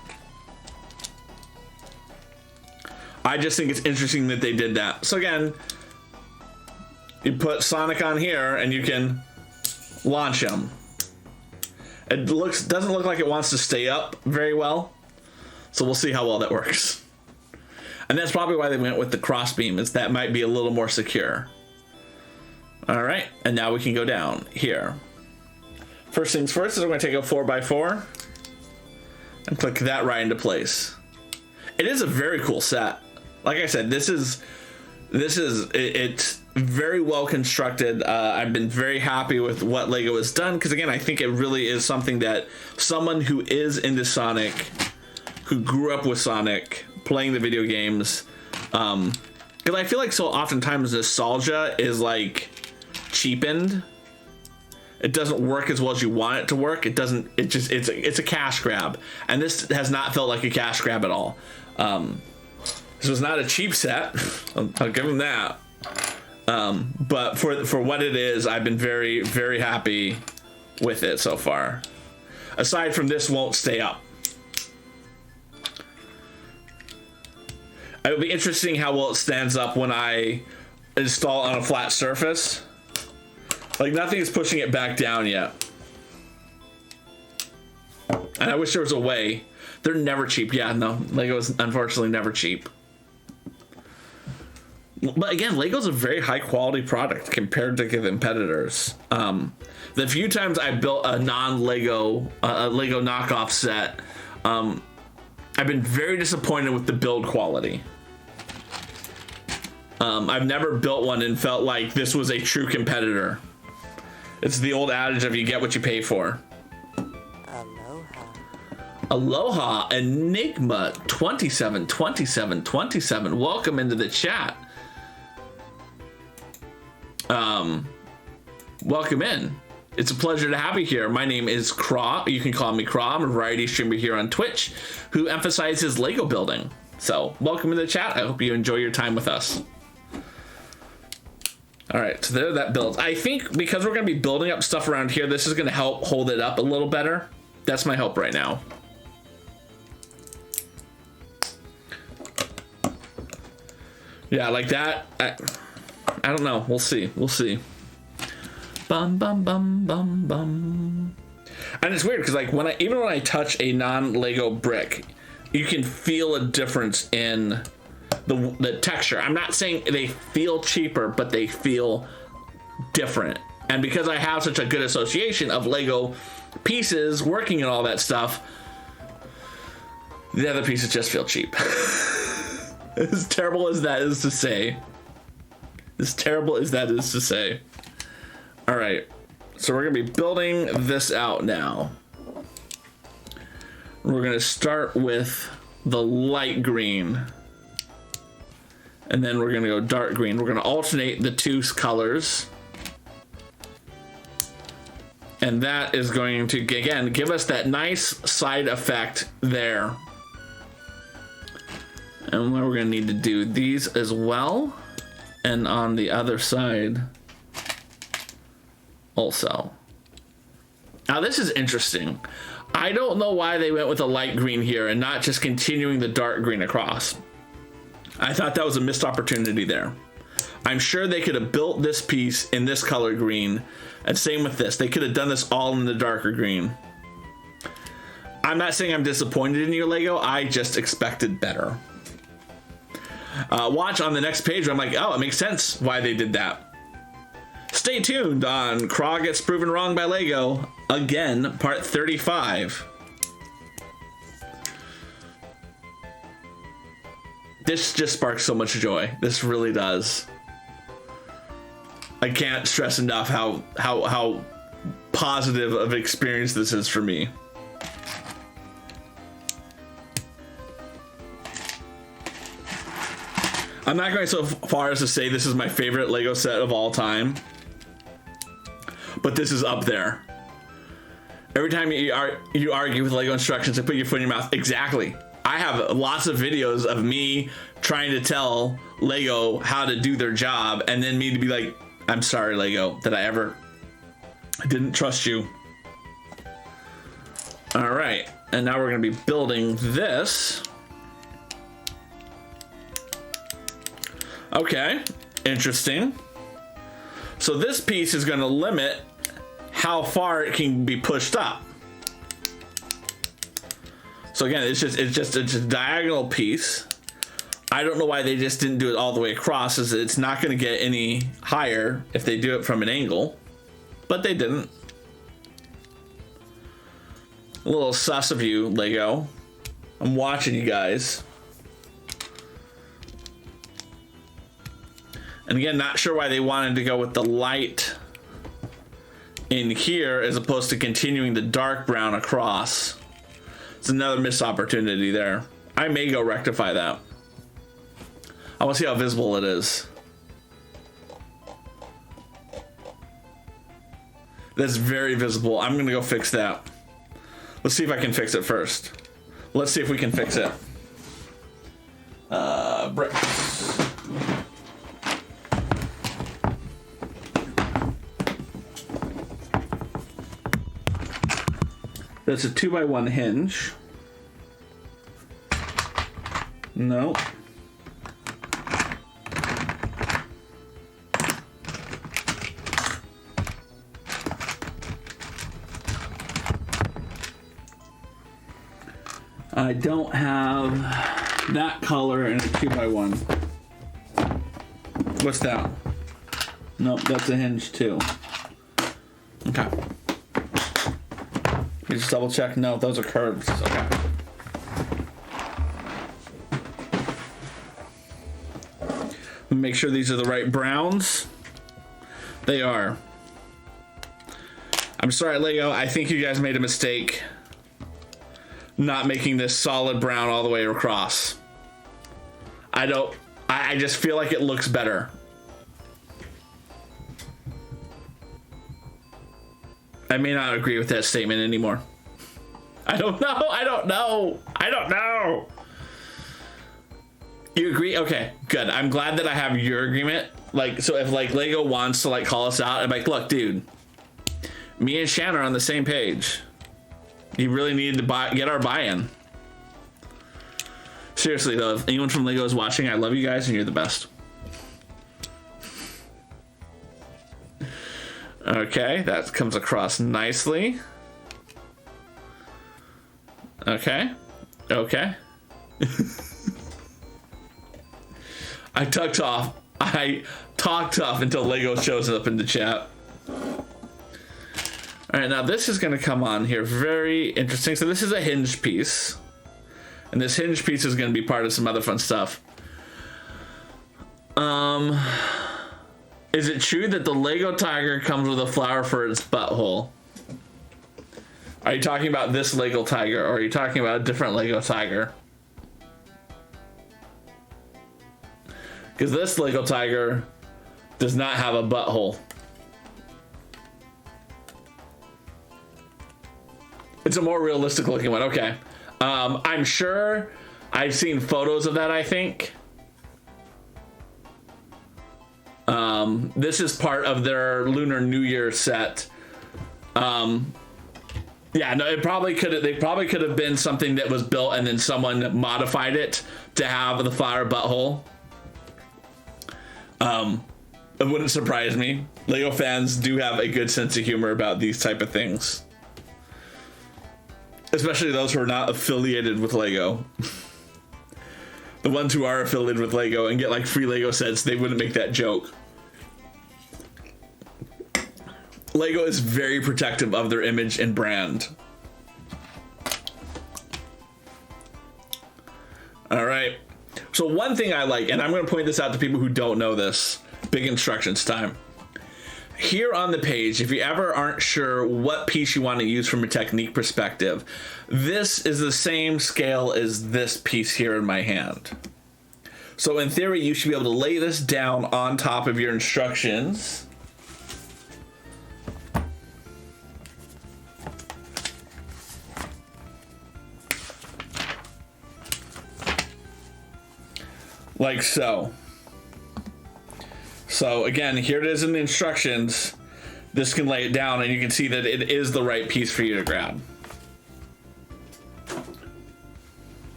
I just think it's interesting that they did that. So again, you put Sonic on here and you can launch him. It doesn't look like it wants to stay up very well. So we'll see how well that works. And that's probably why they went with the crossbeam, is that might be a little more secure. All right, and now we can go down here. First things first is I'm gonna take a 4x4 and click that right into place. It is a very cool set. Like I said, it's very well constructed. I've been very happy with what Lego has done because again, I think it really is something that someone who is into Sonic, who grew up with Sonic, playing the video games, because I feel like so oftentimes nostalgia is like cheapened. It doesn't work as well as you want it to work. It's a cash grab, and this has not felt like a cash grab at all. This was not a cheap set. I'll give them that. But for what it is, I've been very, very happy with it so far. Aside from this won't stay up. It would be interesting how well it stands up when I install on a flat surface. Like nothing is pushing it back down yet. And I wish there was a way They're never cheap. Yeah, no, Lego is unfortunately never cheap. But again, Lego's a very high quality product compared to competitors. The few times I built a non-Lego, Lego knockoff set, I've been very disappointed with the build quality. I've never built one and felt like this was a true competitor. It's the old adage of you get what you pay for. Aloha Enigma 272727. Welcome into the chat. Welcome in. It's a pleasure to have you here. My name is Craw. You can call me Craw. I'm a variety streamer here on Twitch who emphasizes Lego building. So welcome to the chat. I hope you enjoy your time with us. All right, so there that builds. I think because we're going to be building up stuff around here, this is going to help hold it up a little better. That's my hope right now. Yeah, like that. I don't know. We'll see. We'll see. Bum bum bum bum bum. And it's weird because like even when I touch a non-Lego brick, you can feel a difference in the texture. I'm not saying they feel cheaper, but they feel different. And because I have such a good association of Lego pieces working and all that stuff, the other pieces just feel cheap. As terrible as that is to say. As terrible as that is to say. All right, so we're gonna be building this out now. We're gonna start with the light green. And then we're gonna go dark green. We're gonna alternate the two colors. And that is going to, again, give us that nice side effect there. And we're gonna need to do these as well. And on the other side also. Now this is interesting. I don't know why they went with a light green here and not just continuing the dark green across. I thought that was a missed opportunity there. I'm sure they could have built this piece in this color green, and same with this. They could have done this all in the darker green. I'm not saying I'm disappointed in your Lego, I just expected better. Watch on the next page, I'm like, oh, it makes sense why they did that. Stay tuned on Craw Gets Proven Wrong by Lego, again, part 35. This just sparks so much joy. This really does. I can't stress enough how positive of experience this is for me. I'm not going so far as to say this is my favorite Lego set of all time, but this is up there. Every time you argue with Lego instructions and put your foot in your mouth, exactly. I have lots of videos of me trying to tell Lego how to do their job, and then me to be like, I'm sorry, Lego, that I didn't trust you. All right, and now we're gonna be building this. Okay, interesting. So this piece is gonna limit how far it can be pushed up. So again, it's a diagonal piece. I don't know why they just didn't do it all the way across, as it's not going to get any higher if they do it from an angle, but they didn't. A little sus of you, Lego. I'm watching you guys. And again, not sure why they wanted to go with the light in here as opposed to continuing the dark brown across. It's another missed opportunity there. I may go rectify that. I want to see how visible it is. That's very visible. I'm gonna go fix that. Let's see if I can fix it first. Let's see if we can fix it. Bricks. That's a 2x1 hinge. No. I don't have that color in a 2x1. What's that? Nope, that's a hinge too. Okay. You just double check. No, those are curves. Okay. Make sure these are the right browns. They are. I'm sorry, Lego. I think you guys made a mistake not making this solid brown all the way across. I just feel like it looks better. I may not agree with that statement anymore. I don't know. You agree? Okay, good. I'm glad that I have your agreement. Like, so if like Lego wants to like call us out, I'm like, look, dude, me and Shan are on the same page. You really need to get our buy-in. Seriously though, if anyone from Lego is watching, I love you guys and you're the best. Okay, that comes across nicely. Okay. I talked tough until Lego shows up in the chat. All right, now this is going to come on here. Very interesting. So this is a hinge piece. And this hinge piece is going to be part of some other fun stuff. Is it true that the Lego tiger comes with a flower for its butthole? Are you talking about this Lego tiger, or are you talking about a different Lego tiger? Because this Lego tiger does not have a butthole. It's a more realistic looking one. Okay. I'm sure I've seen photos of that, I think. This is part of their Lunar New Year set. Yeah, no, they probably could have been something that was built and then someone modified it to have the flower butthole. It wouldn't surprise me. Lego fans do have a good sense of humor about these type of things. Especially those who are not affiliated with Lego. The ones who are affiliated with Lego and get like free Lego sets, they wouldn't make that joke. Lego is very protective of their image and brand. All right. So one thing I like, and I'm going to point this out to people who don't know this, big instructions time. Here on the page, if you ever aren't sure what piece you want to use from a technique perspective, this is the same scale as this piece here in my hand. So in theory, you should be able to lay this down on top of your instructions. Like so. So again, here it is in the instructions. This can lay it down and you can see that it is the right piece for you to grab.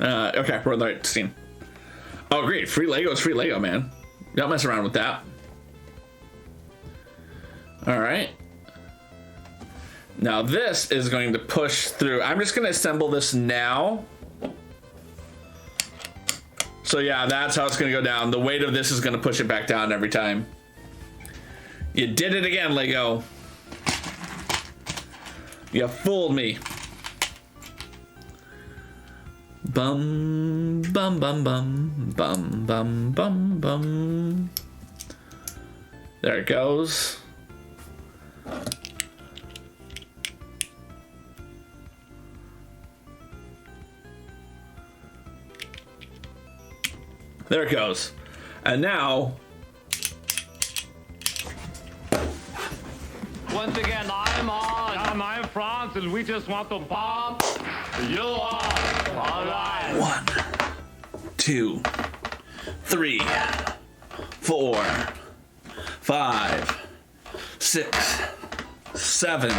Okay, we're on the right scene. Oh, great. Free Lego is free Lego, man. Don't mess around with that. All right. Now this is going to push through. I'm just going to assemble this now. So yeah, that's how it's going to go down. The weight of this is going to push it back down every time. You did it again, Lego. You fooled me. Bum, bum, bum, bum, bum, bum, bum, bum. There it goes. There it goes. And now, Once again, I'm on. I'm France, and we just want to bomb you off. All right. 1, 2, 3, 4, 5, 6, 7,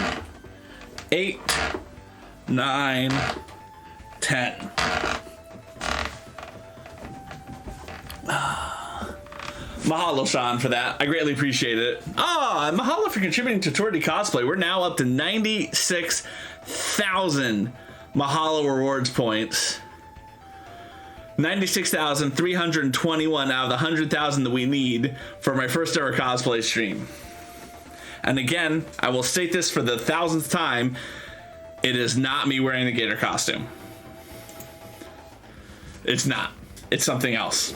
8, 9, 10. Mahalo, Sean, for that. I greatly appreciate it. Mahalo for contributing to Torty Cosplay. We're now up to 96,000 Mahalo rewards points. 96,321 out of the 100,000 that we need for my first ever cosplay stream. And again, I will state this for the 1000th time, it is not me wearing the gator costume. It's not. It's something else.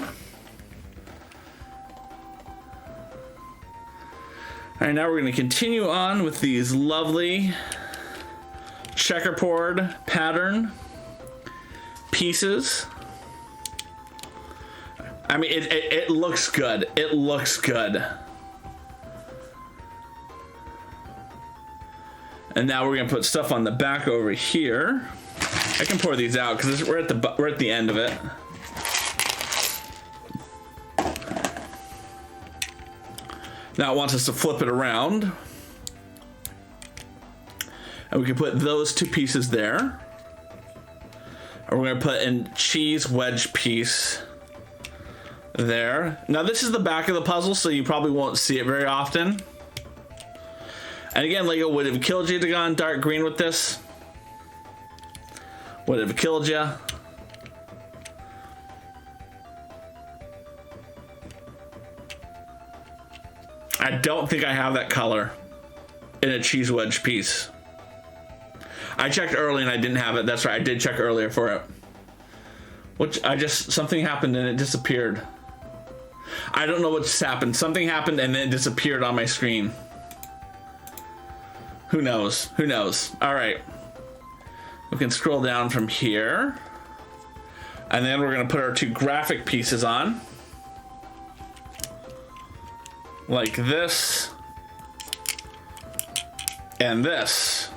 Alright, now we're going to continue on with these lovely checkerboard pattern pieces. I mean, it looks good. It looks good. And now we're gonna put stuff on the back over here. I can pour these out because we're at the end of it. Now it wants us to flip it around, and we can put those two pieces there. And we're gonna put in cheese wedge piece there. Now this is the back of the puzzle, so you probably won't see it very often. And again, Lego would have killed you to go on dark green with this. Would have killed you. I don't think I have that color in a cheese wedge piece. I checked early and I didn't have it. That's right, I did check earlier for it. Which something happened and it disappeared. I don't know what just happened. Something happened and then it disappeared on my screen. Who knows? Who knows? All right. We can scroll down from here. And then we're going to put our two graphic pieces on. Like this. And this.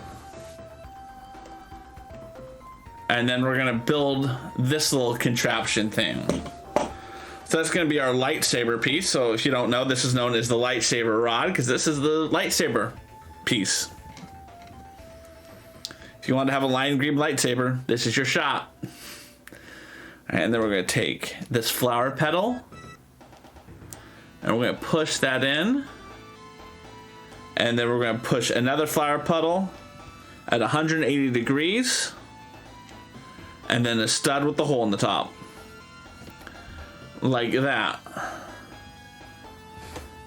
And then we're going to build this little contraption thing. So that's going to be our lightsaber piece. So if you don't know, this is known as the Lightsaber Rod because this is the lightsaber piece. If you want to have a lime green lightsaber, this is your shot. And then we're going to take this flower petal and we're going to push that in. And then we're going to push another flower petal at 180 degrees. And then a stud with the hole in the top. Like that.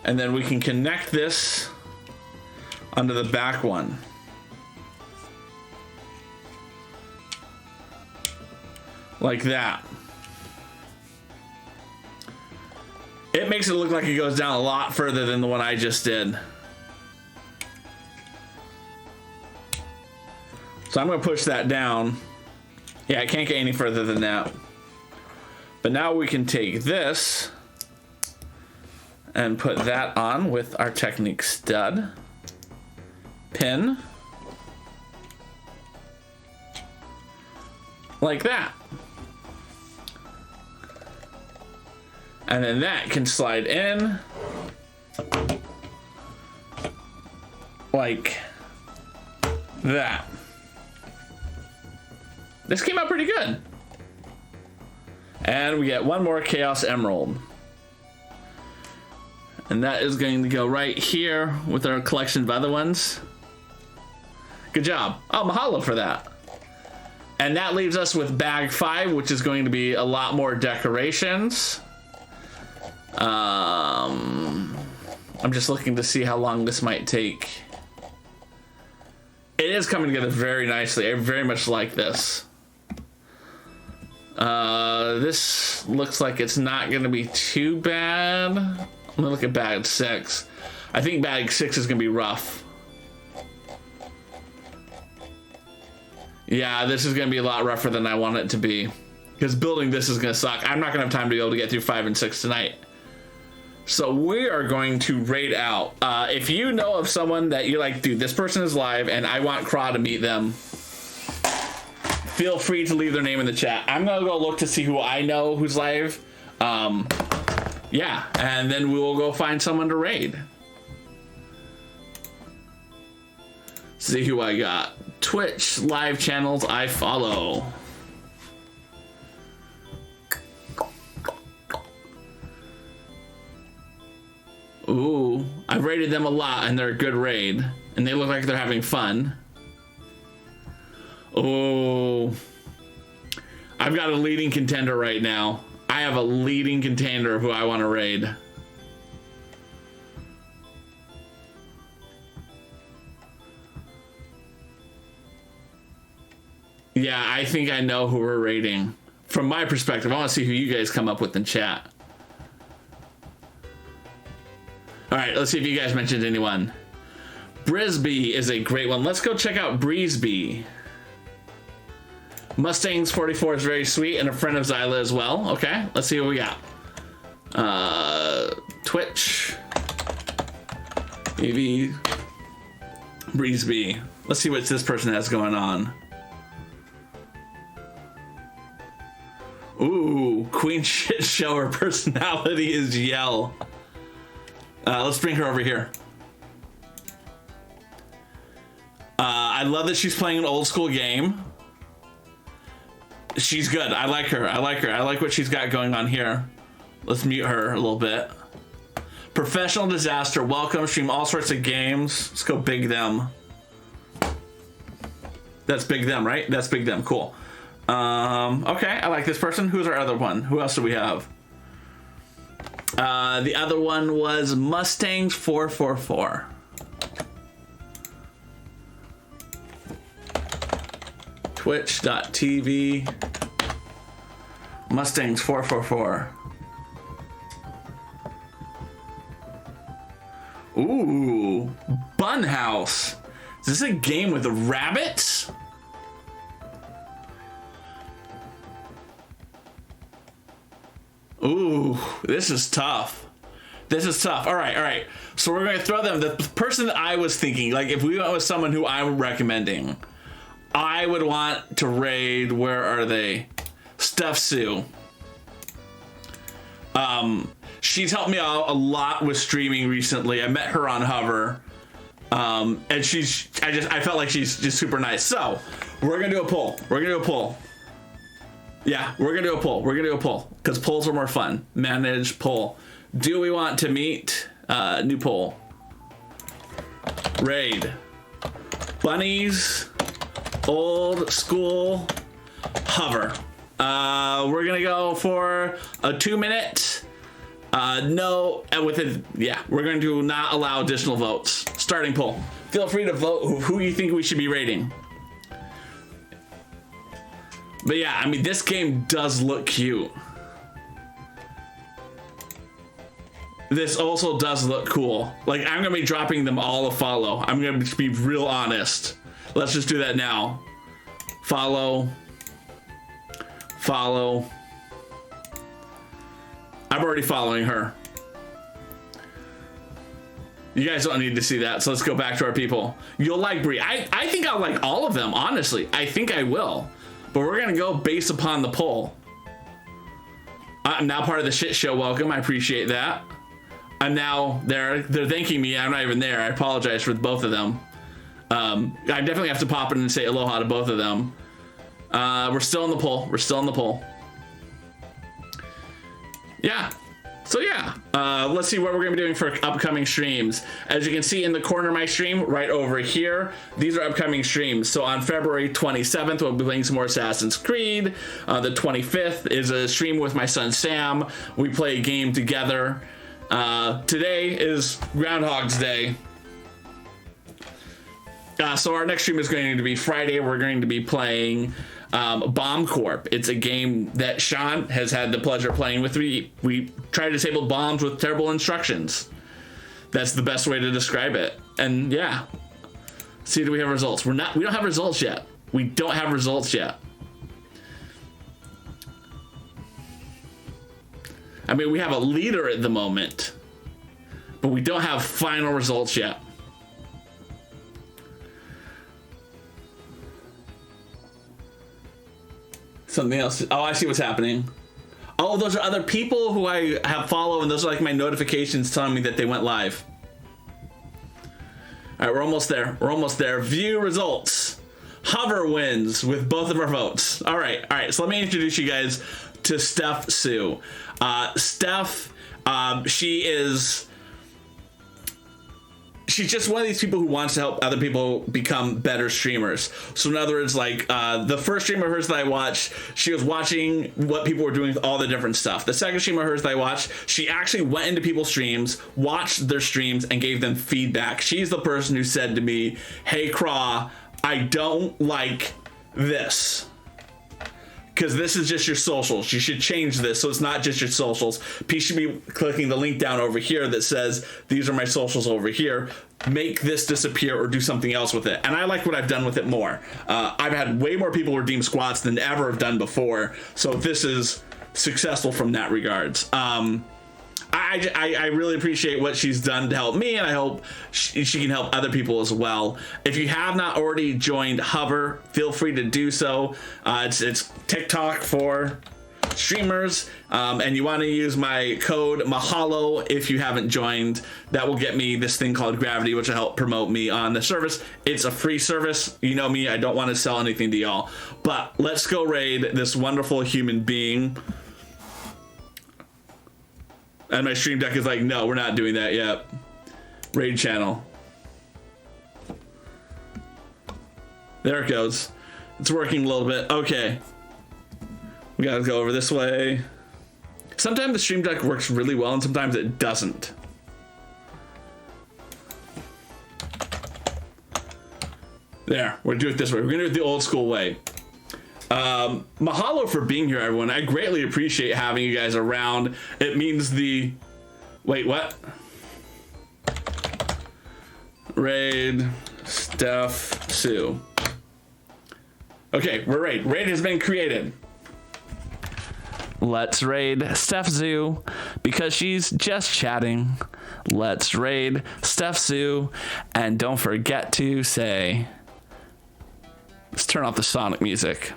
And then we can connect this onto the back one. Like that. It makes it look like it goes down a lot further than the one I just did. So I'm going to push that down. Yeah, I can't get any further than that. But now we can take this and put that on with our Technique stud pin. Like that. And then that can slide in like that. This came out pretty good. And we get one more Chaos Emerald. And that is going to go right here with our collection of other ones. Good job. Oh, mahalo for that. And that leaves us with bag 5, which is going to be a lot more decorations. I'm just looking to see how long this might take. It is coming together very nicely. I very much like this. This looks like it's not going to be too bad. I'm going to look at bag 6. I think bag 6 is going to be rough. Yeah, this is going to be a lot rougher than I want it to be. Because building this is going to suck. I'm not going to have time to be able to get through 5 and 6 tonight. So we are going to raid out. If you know of someone that you're like, dude, this person is live and I want Craw to meet them, feel free to leave their name in the chat. I'm going to go look to see who I know who's live. Yeah, and then we will go find someone to raid. See who I got. Twitch live channels I follow. Ooh, I've raided them a lot and they're a good raid. And they look like they're having fun. Oh, I've got a leading contender right now. I have a leading contender who I want to raid. Yeah, I think I know who we're raiding. From my perspective, I want to see who you guys come up with in chat. All right, let's see if you guys mentioned anyone. Brisby is a great one. Let's go check out Breesby. Mustangs 44 is very sweet, and a friend of Zyla as well. Okay, let's see what we got. Twitch. Maybe Breesby. Let's see what this person has going on. Ooh, Queen Shit Show. Her personality is yell. Let's bring her over here. I love that she's playing an old school game. She's good. I like her. I like her. I like what she's got going on here. Let's mute her a little bit. Professional Disaster. Welcome. Stream all sorts of games. Let's go big them. That's big them, right? That's big them. Cool. Okay. I like this person. Who's our other one? Who else do we have? The other one was Mustangs 444. Twitch.tv Mustangs 444. Ooh, Bunhouse. Is this a game with rabbits? Ooh, this is tough. This is tough. All right. So we're going to throw them. The person that I was thinking, like if we went with someone who I'm recommending, I would want to raid, where are they? Steph Sue. She's helped me out a lot with streaming recently. I met her on Hover. And I felt like she's just super nice. So we're going to do a poll. Yeah, we're going to do a poll. Because polls are more fun. Manage poll. Do we want to meet? New poll. Raid. Bunnies. Old school Hover. We're gonna go for a 2-minute. We're going to not allow additional votes. Starting poll. Feel free to vote who you think we should be rating. But yeah, I mean, this game does look cute. This also does look cool. Like, I'm gonna be dropping them all a follow. I'm gonna be real honest. Let's just do that now. Follow. I'm already following her. You guys don't need to see that, so let's go back to our people. You'll like Brie. I think I'll like all of them, honestly. I think I will. But we're gonna go based upon the poll. I'm now part of the shit show. Welcome. I appreciate that. I'm now there. They're thanking me. I'm not even there. I apologize for both of them. I definitely have to pop in and say aloha to both of them. We're still in the poll. Yeah. So yeah, let's see what we're gonna be doing for upcoming streams. As you can see in the corner of my stream, right over here, these are upcoming streams. So on February 27th, we'll be playing some more Assassin's Creed. The 25th is a stream with my son Sam. We play a game together. Today is Groundhog's Day. So our next stream is going to be Friday. We're going to be playing Bomb Corp. It's a game that Sean has had the pleasure of playing with me. We try to disable bombs with terrible instructions. That's the best way to describe it. And yeah, see, do we have results? We don't have results yet. I mean, we have a leader at the moment, but we don't have final results yet. Something else. Oh, I see what's happening. Oh, those are other people who I have followed, and those are like my notifications telling me that they went live. All right, we're almost there. View results. Hover wins with both of our votes. All right. So let me introduce you guys to Steph Sue. Steph, she is she's just one of these people who wants to help other people become better streamers. So in other words, like the first stream of hers that I watched, she was watching what people were doing with all the different stuff. The second stream of hers that I watched, she actually went into people's streams, watched their streams, and gave them feedback. She's the person who said to me, "Hey Craw, I don't like this, because this is just your socials. You should change this so it's not just your socials. People should be clicking the link down over here that says, these are my socials over here. Make this disappear or do something else with it." And I like what I've done with it more. I've had way more people redeem squats than ever have done before. So this is successful from that regards. I really appreciate what she's done to help me, and I hope she can help other people as well. If you have not already joined Hover, feel free to do so. It's TikTok for streamers, and you want to use my code Mahalo if you haven't joined. That will get me this thing called Gravity, which will help promote me on the service. It's a free service. You know me, I don't want to sell anything to y'all. But let's go raid this wonderful human being. And my stream deck is like, no, we're not doing that yet. Raid channel. There it goes. It's working a little bit. Okay. We gotta go over this way. Sometimes the stream deck works really well and sometimes it doesn't. There, we're gonna do it this way. We're gonna do it the old school way. Mahalo for being here, everyone. I greatly appreciate having you guys around. It means the... Wait, what? Raid Steph Sue. Okay, we're raid. Raid has been created. Let's raid Steph Sue because she's just chatting. Let's raid Steph Sue, and don't forget to say... Let's turn off the Sonic music.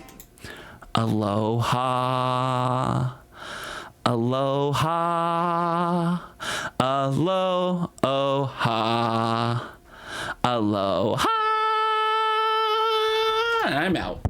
Aloha, aloha, aloha, aloha. And I'm out.